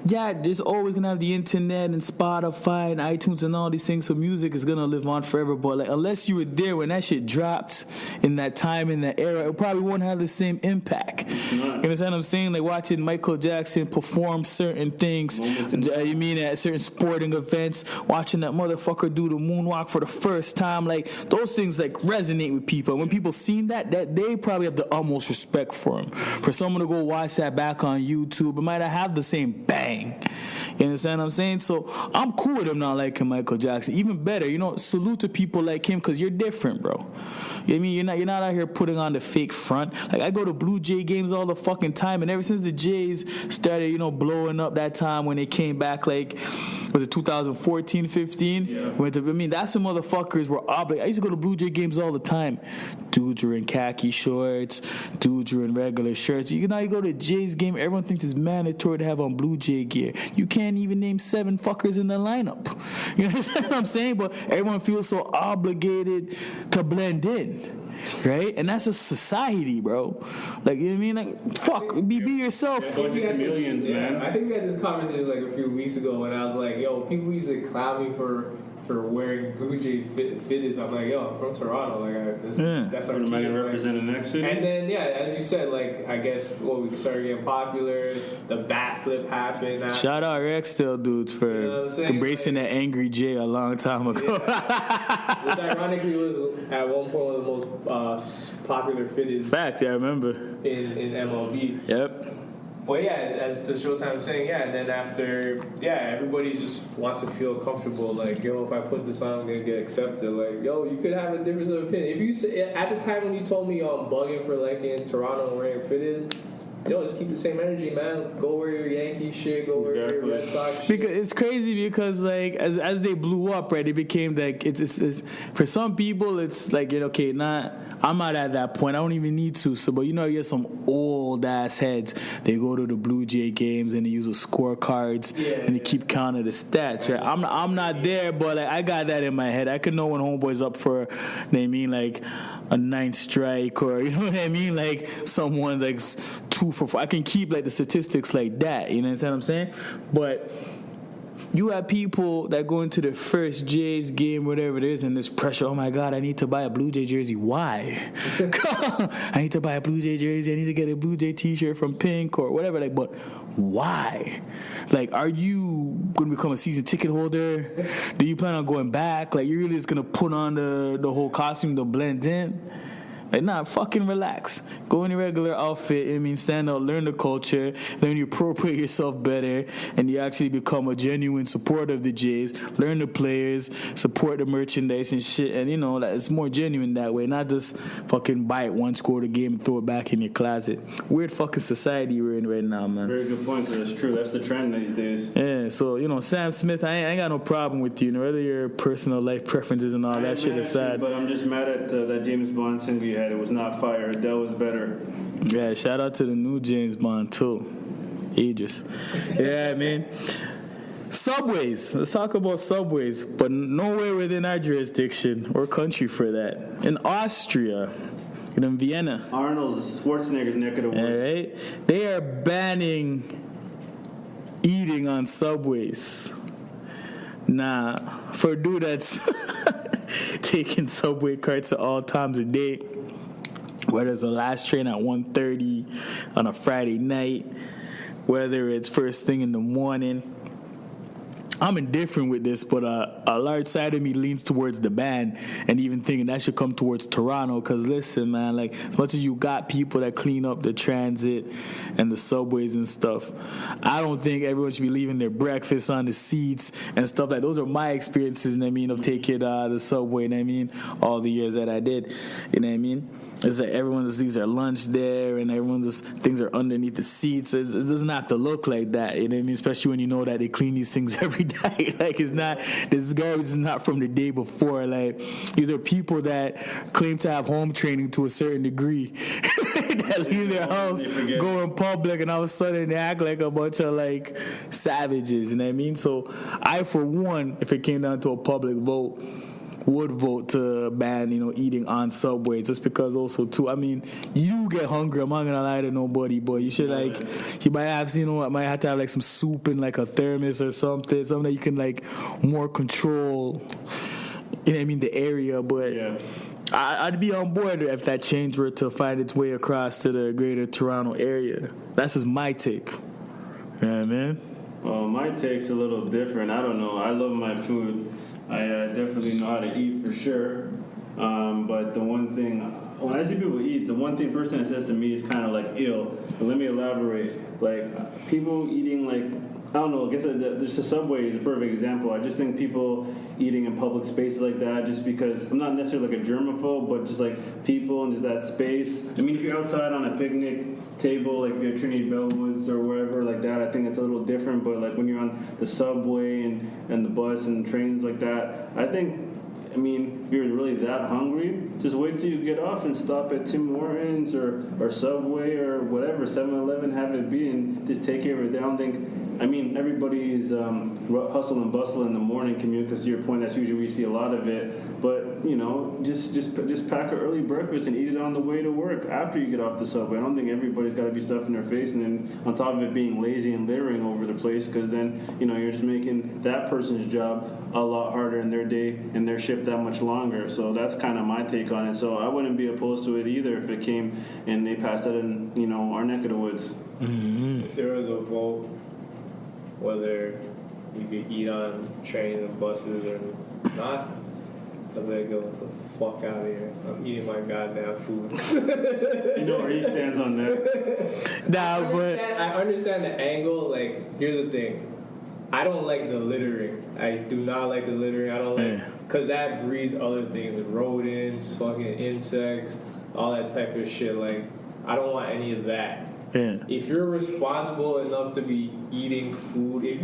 Yeah, there's always gonna have the internet and Spotify and iTunes and all these things, so music is gonna live on forever. But like, unless you were there when that shit dropped in that time, in that era, it probably won't have the same impact. You understand what I'm saying? Like watching Michael Jackson perform certain things, you mean at certain sporting events, watching that motherfucker do the moonwalk for the first time, like those things like resonate with people. When people seen that they probably have the utmost respect for him. For someone to go watch that back on YouTube, it might not have the same bang. You understand what I'm saying? So I'm cool with him not liking Michael Jackson. Even better, salute to people like him, because you're different, bro. You know what I mean? You're not out here putting on the fake front. Like I go to Blue Jay games all the fucking time, and ever since the Jays started, blowing up that time when they came back, like was it 2014, 15? Yeah. That's when motherfuckers were obligated. I used to go to Blue Jay games all the time. Dudes were in khaki shorts. Dudes were in regular shirts. Now you go to Jay's game, everyone thinks it's mandatory to have on Blue Jay gear. You can't even name 7 fuckers in the lineup. You understand what I'm saying? But everyone feels so obligated to blend in. Right? And that's a society, bro. Like, you know what I mean? Like, fuck, be yourself. Bunch of chameleons, man. I think we had this conversation like a few weeks ago when I was like, yo, people used to clown me for wearing Blue Jay fitteds. I'm like, yo, I'm from Toronto. Like, that's our Am I team. gonna represent the next city? And then, as you said, like, I guess, we started getting popular. The bat flip happened. Shout out Rex still dudes for embracing that angry Jay a long time ago. Which ironically was at one point one of the most popular fitteds. Facts, I remember. In MLB. Yep. But as to Showtime was saying, and then after, everybody just wants to feel comfortable. Like, yo, if I put this on, I'm gonna get accepted. Like, yo, you could have a difference of opinion. If you say, at the time when you told me, yo, I'm bugging for like in Toronto and wearing fitteds, yo, just keep the same energy, man. Go wear your Yankee shit. Go wear your Red Sox shit. Because it's crazy because like as they blew up, right, it became like it's for some people it's like, okay, I'm not at that point. I don't even need to. So, but you get some old ass heads. They go to the Blue Jay games and they use the scorecards and they keep count of the stats. Right? I'm not there, but like, I got that in my head. I could know when homeboy's up for, like a 9th strike or you know what I mean, like someone like 2 for 4. I can keep like the statistics like that. You know what I'm saying? But you have people that go into the first Jays game, whatever it is, and this pressure, oh my God, I need to buy a Blue Jay jersey. Why? I need to buy a Blue Jay jersey. I need to get a Blue Jay t-shirt from Pink or whatever. Like, but why? Like, are you going to become a season ticket holder? Do you plan on going back? Like, you're really just going to put on the whole costume to blend in? Like, nah, fucking relax. Go in your regular outfit. Stand out, learn the culture. Then you appropriate yourself better, and you actually become a genuine supporter of the Jays. Learn the players, support the merchandise and shit. And that it's more genuine that way. Not just fucking buy it once, score the game, and throw it back in your closet. Weird fucking society we're in right now, man. Very good point, because it's true. That's the trend these days. Yeah. So Sam Smith, I ain't got no problem with you. Whether your personal life preferences and all that shit aside. But I'm just mad at that James Bond single you had. It was not fire. Adele was better. Yeah, shout out to the new James Bond too. Aegis. Yeah, I mean. Subways. Let's talk about subways, but nowhere within our jurisdiction or country for that. In Austria, in Vienna. Arnold Schwarzenegger's neck of the woods. All right. They are banning eating on subways. Nah, for a dude that's taking subway carts at all times of day, whether it's the last train at 1:30 on a Friday night, whether it's first thing in the morning. I'm indifferent with this, but a large side of me leans towards the ban and even thinking that should come towards Toronto. Because listen, man, like as much as you got people that clean up the transit and the subways and stuff, I don't think everyone should be leaving their breakfast on the seats and stuff like that. Those are my experiences, of taking the subway, all the years that I did, It's like everyone's leaves their lunch there, and things are underneath the seats. It doesn't have to look like that, Especially when you know that they clean these things every day. Like this garbage is not from the day before. Like these are people that claim to have home training to a certain degree, that leave their house, go in public, and all of a sudden they act like a bunch of like savages. So I, for one, if it came down to a public vote, would vote to ban, eating on subways, just because also too, you get hungry, I'm not gonna lie to nobody, but you should you might have, might have to have like some soup in like a thermos or something that you can like more control, the area, but yeah. I'd be on board if that change were to find its way across to the greater Toronto area. That's just my take. Yeah, man. Well, my take's a little different. I don't know. I love my food. I definitely know how to eat for sure. But the one thing, when I see people eat, first thing that says to me is kind of like ill. But let me elaborate. Like people eating like I don't know. I guess just the subway is a perfect example. I just think people eating in public spaces like that, just because I'm not necessarily like a germaphobe, but just like people and just that space. I mean, if you're outside on a picnic table, like if you're at Trinity Bellwoods or wherever like that, I think it's a little different. But like when you're on the subway and the bus and trains like that, I mean, if you're really that hungry, just wait till you get off and stop at Tim Hortons or Subway or whatever, 7-Eleven, have it be, and just take care of it. I don't think, I mean, everybody's hustle and bustle in the morning commute, because to your point, that's usually where you see a lot of it. But, you know, just pack an early breakfast and eat it on the way to work after you get off the subway. I don't think everybody's got to be stuffing their face and then on top of it being lazy and littering over the place, because then, you know, you're just making that person's job a lot harder in their day and their shift that much longer. So that's kind of my take on it. So I wouldn't be opposed to it either if it came and they passed that in, you know, our neck of the woods. Mm-hmm. If there was a vote whether we could eat on trains and buses or not, I'd be like, go the fuck out of here. I'm eating my goddamn food. You know where he stands on that. I understand the angle. Like, here's the thing. I don't like the littering. I do not like the littering. I don't like, because that breeds other things, rodents, fucking insects, all that type of shit. Like, I don't want any of that. Yeah. If you're responsible enough to be eating food, if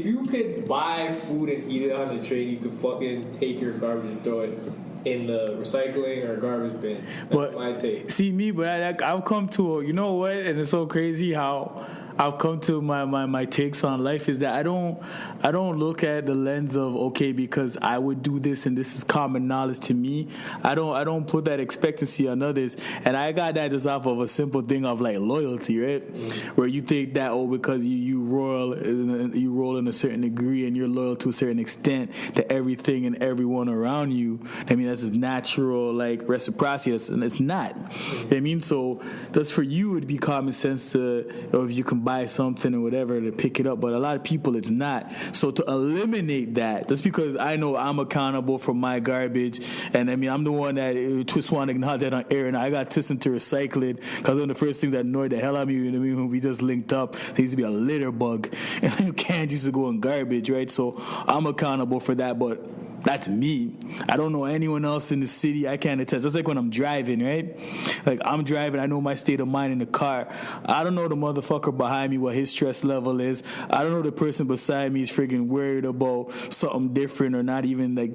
you could buy food and eat it on the train, you could fucking take your garbage and throw it in the recycling or garbage bin. That's my take. See me, but I've come to you know what, and it's so crazy how I've come to my takes on life is that I don't look at the lens of, okay, because I would do this and this is common knowledge to me. I don't put that expectancy on others, and I got that just off of a simple thing of like loyalty, right? Mm-hmm. Where you think that because you roll in a certain degree and you're loyal to a certain extent to everything and everyone around you. I mean, that's just natural like reciprocity, and it's not. Mm-hmm. I mean, so just for you it'd be common sense to, if you can buy something or whatever, to pick it up, but a lot of people it's not. So to eliminate that, that's because I know I'm accountable for my garbage, and I mean I'm the one that Twist want to acknowledge that on air, and I got twisted into recycling because one of the first things that annoyed the hell out of me, you know what I mean, when we just linked up, there used to be a litter bug and can't used to go in garbage, right? So I'm accountable for that, but that's me. I don't know anyone else in the city. I can't attest. That's like when I'm driving, right? Like I'm driving, I know my state of mind in the car. I don't know the motherfucker behind me what his stress level is. I don't know the person beside me is freaking worried about something different or not even like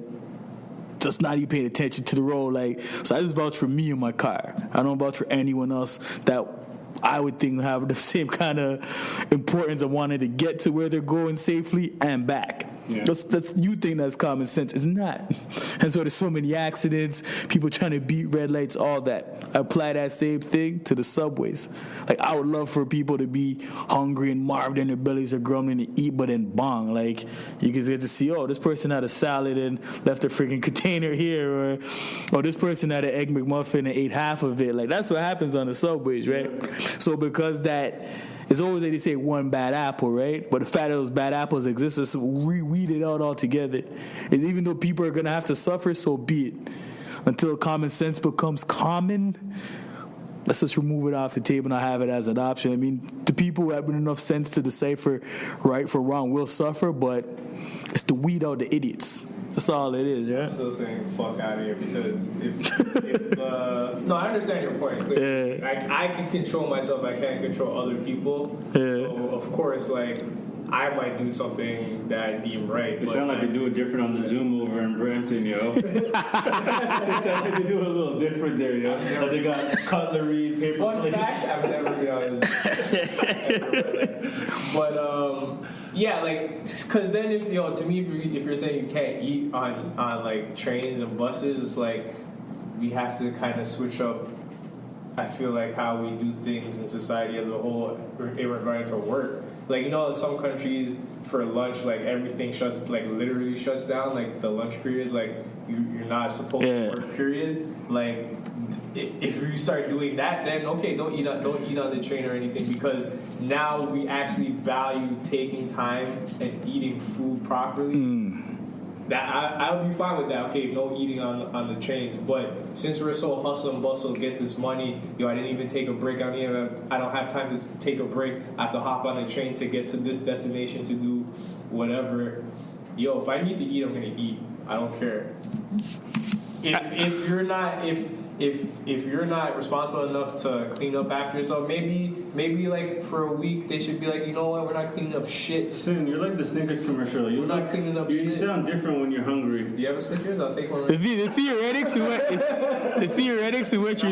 just not even paying attention to the road. Like, so I just vouch for me in my car. I don't vouch for anyone else that I would think have the same kind of importance of wanting to get to where they're going safely and back. Yeah. That's you think that's common sense. It's not. And so there's so many accidents, people trying to beat red lights, all that. I apply that same thing to the subways. Like, I would love for people to be hungry and marved in their bellies or grumbling to eat, but then bong. Like, you can get to see, oh, this person had a salad and left a freaking container here, or this person had an Egg McMuffin and ate half of it. Like, that's what happens on the subways, right? So because that... It's always like they say one bad apple, right? But the fact that those bad apples exist, is we weed it out altogether. And even though people are going to have to suffer, so be it. Until common sense becomes common, let's just remove it off the table and not have it as an option. I mean, the people who have enough sense to decipher right for wrong will suffer, but it's to weed out the idiots. That's all it is, yeah? I'm still saying fuck out of here because if no, I understand your point. Yeah. I can control myself. I can't control other people. Yeah. So, of course, like, I might do something that I deem right. It sounds like they do it different on the Zoom over in Brampton, yo. It sounds like they do it a little different there, yo. Like they got cutlery, paper plates. Fun fact, I've never been on this. But, yeah, like, because then if you're saying you can't eat on like trains and buses, it's like we have to kind of switch up. I feel like how we do things in society as a whole in regard to work. Like, you know, some countries for lunch, like everything literally shuts down. Like the lunch period is like you're not supposed to work. Period. Like, if you start doing that, then okay, don't eat on the train or anything, because now we actually value taking time and eating food properly. that I would be fine with that. Okay, no eating on the trains. But since we're so hustle and bustle, get this money. I didn't even take a break. I don't have time to take a break. I have to hop on a train to get to this destination to do whatever. If I need to eat, I'm gonna eat. I don't care. If you're not responsible enough to clean up after yourself, maybe like for a week they should be like, you know what, we're not cleaning up shit. Sin, you're like the Snickers commercial. We're not cleaning up shit. You sound different when you're hungry. Do you have a Snickers? I'll take one. The theoretics in what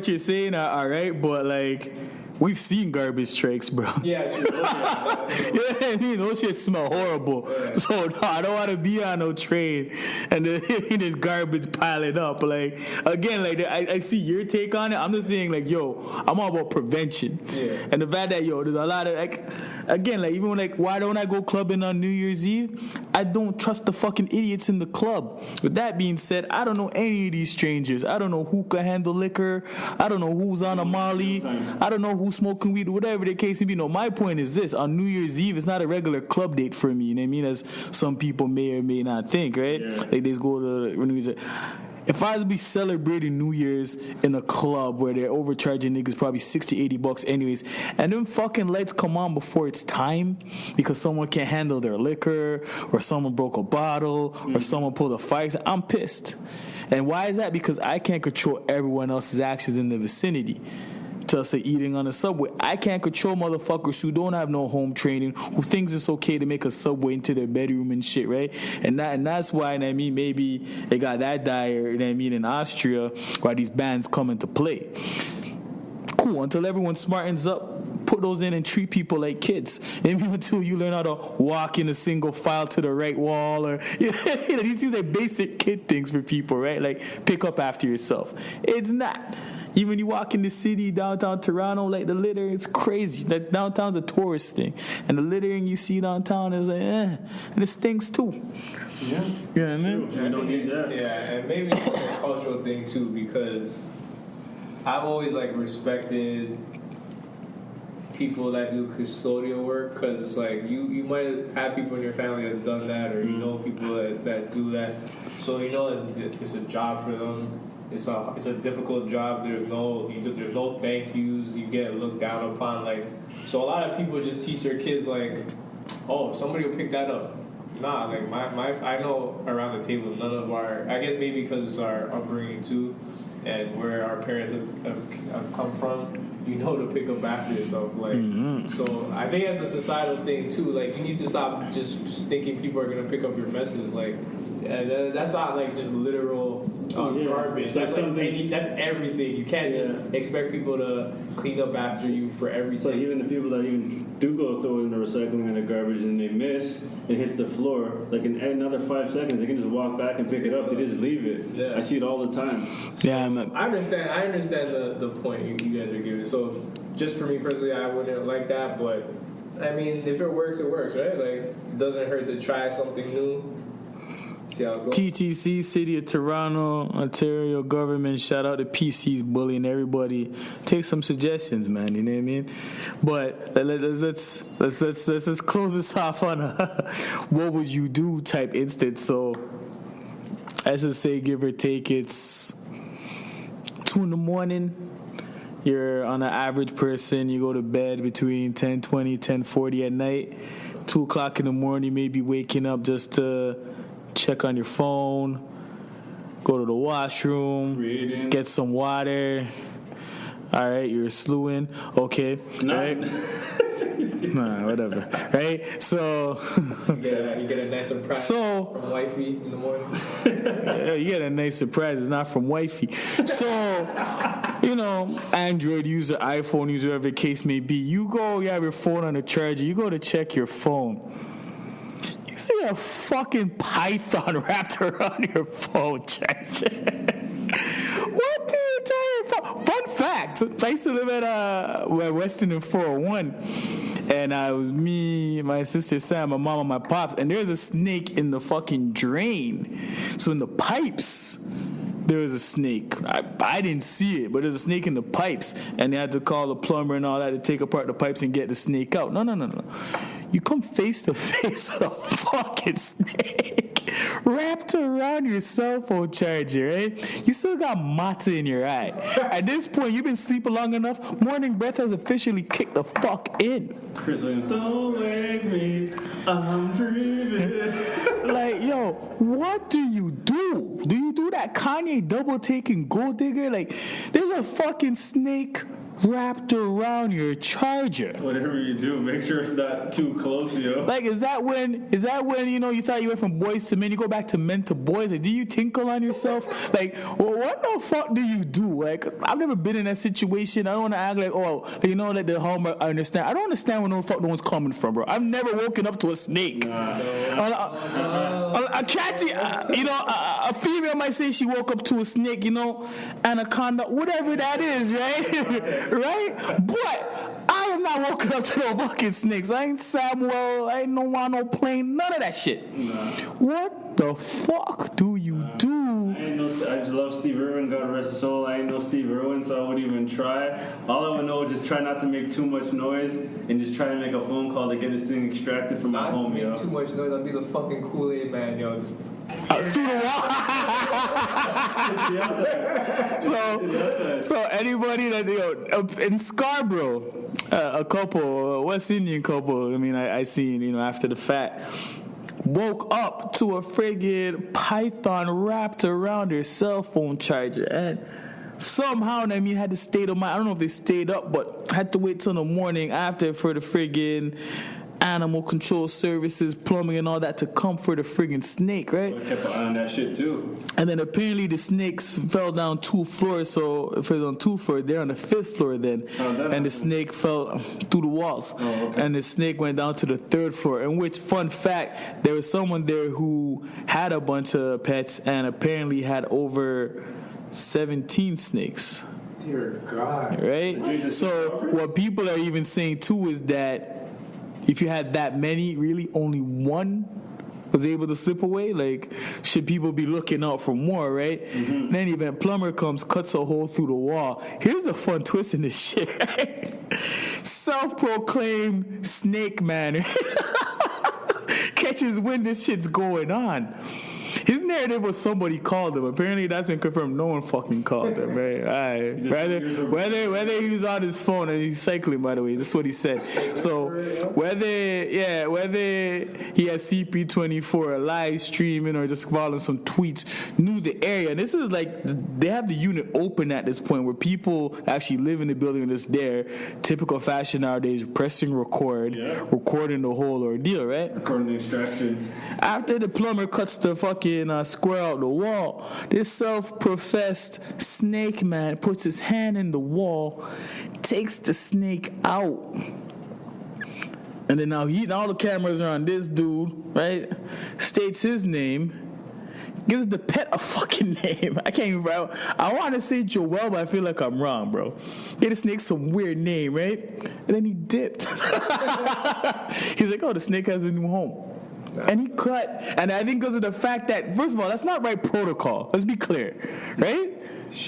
you're saying are right, but like, we've seen garbage trucks, bro. Yeah, sure. I mean, those shit smell horrible. Yeah. So no, I don't want to be on no train and this garbage piling up. Like, again, like I see your take on it. I'm just saying, like, I'm all about prevention. Yeah. And the fact that there's a lot of like, again, like even like, why don't I go clubbing on New Year's Eve? I don't trust the fucking idiots in the club. With that being said, I don't know any of these strangers. I don't know who can handle liquor. I don't know who's on a Molly. I don't know who's smoking weed, whatever the case may be. No, my point is this: on New Year's Eve, it's not a regular club date for me. You know what I mean? As some people may or may not think, right? Yeah. Like they just go to New Year's. If I was to be celebrating New Year's in a club where they're overcharging niggas probably $60, $80 anyways, and then fucking lights come on before it's time because someone can't handle their liquor or someone broke a bottle or someone pulled a fire, I'm pissed. And why is that? Because I can't control everyone else's actions in the vicinity. Just say eating on a subway. I can't control motherfuckers who don't have no home training, who thinks it's okay to make a subway into their bedroom and shit, right? And that's why, I mean, maybe they got that dire, in Austria, why these bans come into play. Cool, until everyone smartens up, put those in and treat people like kids. Maybe until you learn how to walk in a single file to the right wall, or these are basic kid things for people, right? Like pick up after yourself. It's not. Even when you walk in the city, downtown Toronto, like the litter, it's crazy. Like downtown's a tourist thing, and the littering you see downtown is like, and it stinks too. Yeah, man. We don't need that. Yeah, and maybe it's a cultural thing too, because I've always like respected people that do custodial work, because it's like you might have people in your family that have done that, or you know people that do that, so it's a job for them. It's a difficult job. There's no thank yous. You get looked down upon. Like, so a lot of people just teach their kids like, oh, somebody will pick that up. Nah, like I know around the table, none of our, I guess maybe because it's our upbringing too, and where our parents have come from, to pick up after yourself. Like, So I think as a societal thing too, like you need to stop just thinking people are gonna pick up your messes. Like, that's not like just literal garbage. That's that's everything. You can't just expect people to clean up after you for everything. It's like even the people that even do go throw in the recycling and the garbage and they miss, it hits the floor, like in another 5 seconds, they can just walk back and pick it up. They just leave it. Yeah. I see it all the time. Yeah, I understand the point you guys are giving. So just for me personally, I wouldn't like that, but I mean, if it works, it works, right? Like, it doesn't hurt to try something new. See how it goes. TTC, City of Toronto, Ontario government, shout out to PC's bullying everybody. Take some suggestions, man. You know what I mean? But let's just close this off on a what would you do type instance. So let's just say, give or take, it's 2 a.m. You're on an average person. You go to bed between 10:20, 10:40 at night. 2 o'clock in the morning, maybe waking up just to check on your phone, go to the washroom, get some water. All right, you're slewing. Okay. No. Right? Nah, whatever. Right? So you get a nice surprise from wifey in the morning. Yeah, you get a nice surprise. It's not from wifey. So, Android user, iPhone user, whatever the case may be, you have your phone on the charger, you go to check your phone. You see a fucking python wrapped around your phone, charger. What the entire phone? Fun fact, I used to live at Weston and 401. And it was me, my sister Sam, my mom, and my pops. And there's a snake in the fucking drain. So in the pipes, there was a snake. I didn't see it, but there's a snake in the pipes. And they had to call the plumber and all that to take apart the pipes and get the snake out. No. you come face to face with a fucking snake wrapped around your cell phone charger, right? You still got mata in your eye. At this point, you've been sleeping long enough. Morning breath has officially kicked the fuck in. Chris Williams, don't wake me, I'm dreaming. Like, yo, what do you do? Do you do that Kanye double taking gold digger? Like, there's a fucking snake wrapped around your charger. Whatever you do, make sure it's not too close, yo. Like, is that when you know you thought you went from boys to men, you go back to men to boys? Like, do you tinkle on yourself? Like, well, what the fuck do you do? Like, I've never been in that situation. I don't want to act like, oh, you know, like the Hallmark. I understand. I don't understand where no fuck no one's coming from, bro. I've never woken up to a snake. A cat, you know, a female might say she woke up to a snake, you know, anaconda, whatever that is, right? Right? But I am not woken up to no fucking snakes. I ain't Samuel. I ain't no plane. None of that shit. Nah. What the fuck do you do? I just love Steve Earvin, God rest his soul. I ain't know Steve Irwin, so I wouldn't even try. All I would know is just try not to make too much noise and just try to make a phone call to get this thing extracted from my home, yo. Not make too much noise. I'll be the fucking Kool-Aid man, yo. Just Through the wall. So anybody that, you know, in Scarborough, a couple, a West Indian couple, I mean, I seen, you know, after the fact, woke up to a friggin' python wrapped around their cell phone charger, and somehow, I mean, had to stay to my, I don't know if they stayed up, but had to wait till the morning after for the friggin' animal control services, plumbing and all that to come for the friggin' snake, right? I kept an eye on that shit too. And then apparently the snakes fell down 2 floors, so if it's on 2 floors, they're on the 5th floor then. And the snake fell through the walls. Oh, okay. And the snake went down to the 3rd floor. And which, fun fact, there was someone there who had a bunch of pets and apparently had over 17 snakes. dear God. Right? So what people are even saying too is that if you had that many, really only one was able to slip away, like, should people be looking out for more, right? Mm-hmm. In any event, plumber comes, cuts a hole through the wall. Here's a fun twist in this shit, right? Self-proclaimed snake man catches when this shit's going on. His narrative was somebody called him. Apparently, that's been confirmed. No one fucking called him, right? All right. Whether he was on his phone and he's cycling, by the way, that's what he said. So whether he has CP24 live streaming or just following some tweets, knew the area. And this is like they have the unit open at this point where people actually live in the building and just there. Typical fashion nowadays, pressing record, recording the whole ordeal, right? Recording the extraction. After the plumber cuts the fucking square out the wall, this self-professed snake man puts his hand in the wall, takes the snake out, and then now all the cameras are on this dude, right? States his name, gives the pet a fucking name. I can't even. I want to say Joel, but I feel like I'm wrong, bro. Get the snake some weird name, right? And then he dipped. He's like, oh, the snake has a new home. And he cut, and I think because of the fact that, first of all, that's not right protocol. Let's be clear, right?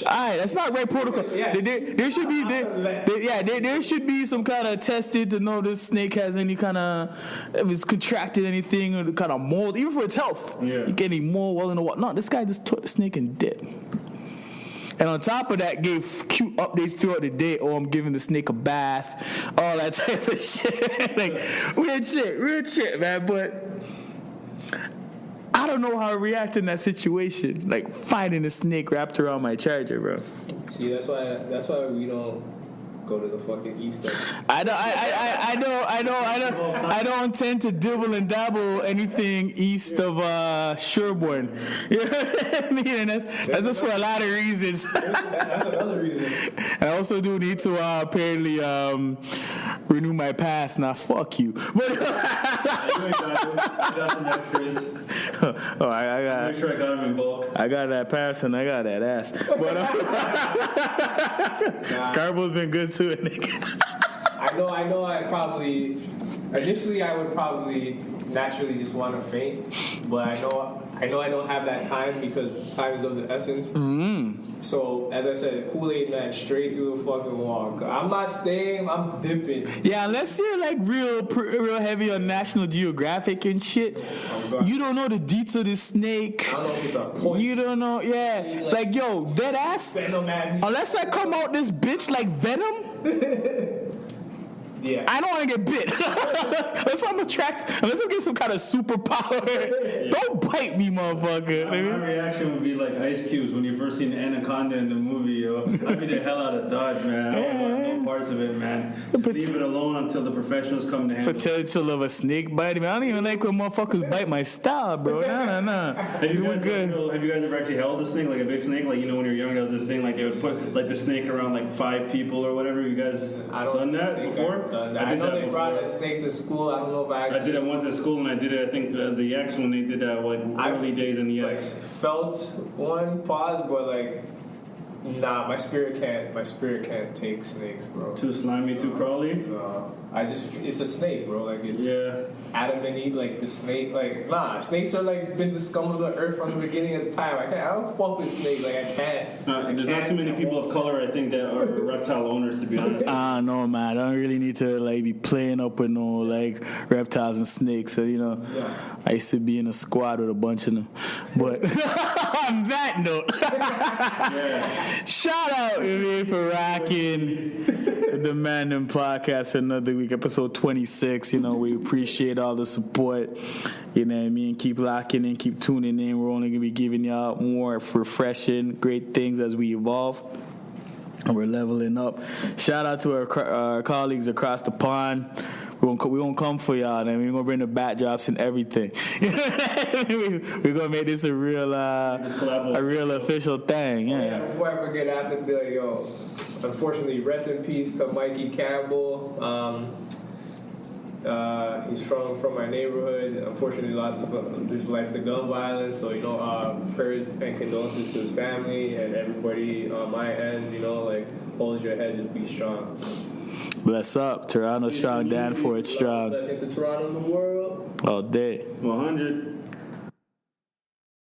Alright, that's not right protocol. There should be there should be some kind of tested to know this snake has any kind of, if it's contracted anything or the kind of mold, even for its health. Yeah. You get any mold, well, in the what? No, this guy just took the snake and dipped. And on top of that, gave cute updates throughout the day. Oh, I'm giving the snake a bath, all that type of shit. Like weird shit, man. But I don't know how to react in that situation. Like finding a snake wrapped around my charger, bro. See, that's why we don't go to the fucking east end. I don't tend to dibble and dabble anything east of Sherborne. You know what I mean? And that's just for a lot of reasons. That's another reason. I also do need to apparently renew my pass. Now, fuck you. But I got. Make sure I got him in bulk. I got that pass and I got that ass. But Scarborough's been good to it, nigga. I know. Initially I would probably naturally just want to faint, but I know I know I don't have that time because time is of the essence. So, as I said, Kool-Aid man, straight through the fucking wall. I'm not staying, I'm dipping. Yeah, unless you're like real heavy on National Geographic and shit. You don't know the deets of this snake. I don't know if it's a point. You don't know, yeah. Like, yo, dead ass. Venom man. Unless I come out this bitch like Venom. Yeah. I don't want to get bit. Unless I'm getting some kind of superpower. Don't bite me, motherfucker. My reaction would be like Ice Cube's when you first seen Anaconda in the movie, yo. I'd be the hell out of Dodge, man. I don't want no parts of it, man. Just leave it alone until the professionals come to handle it. Potential of a snake biting me. I don't even like when motherfuckers bite my style, bro. Nah. Have you guys ever actually held a snake, like a big snake? Like, you know, when you were young, that was the thing. Like, they would put like the snake around like 5 people or whatever. You guys done that before? I know they brought a snake to school. I don't know if I actually... I did it once at school, and I did it, I think, the X when they did that, like, early days in the X. Felt one pause, but, like, nah, my spirit can't take snakes, bro. Too slimy, too crawly? No. It's a snake, bro. Like, it's... Yeah. Adam and Eve, like the snake, like snakes are like been the scum of the earth from the beginning of the time. I don't fuck with snakes, like I can't. There's not too many people of color, I think, that are reptile owners, to be honest. No, man, I don't really need to like be playing up with no like reptiles and snakes. So I used to be in a squad with a bunch of them. But on that note, shout out to for rocking the Man Dem podcast for another week, episode 26. We appreciate all the support. You know what I mean? Keep locking in, keep tuning in. We're only gonna be giving y'all more refreshing, great things as we evolve. And we're leveling up. Shout out to our colleagues across the pond. We won't come for y'all. We're gonna bring the bat drops and everything. We're gonna make this a real official thing. Yeah. Before I forget, I have to be like, yo. Unfortunately, rest in peace to Mikey Campbell. He's from my neighborhood. Unfortunately, lost his life to gun violence. So prayers and condolences to his family and everybody on my end. Hold your head, just be strong. Bless up, Toronto strong, Danforth strong. Blessings to Toronto and the world. All day. 100.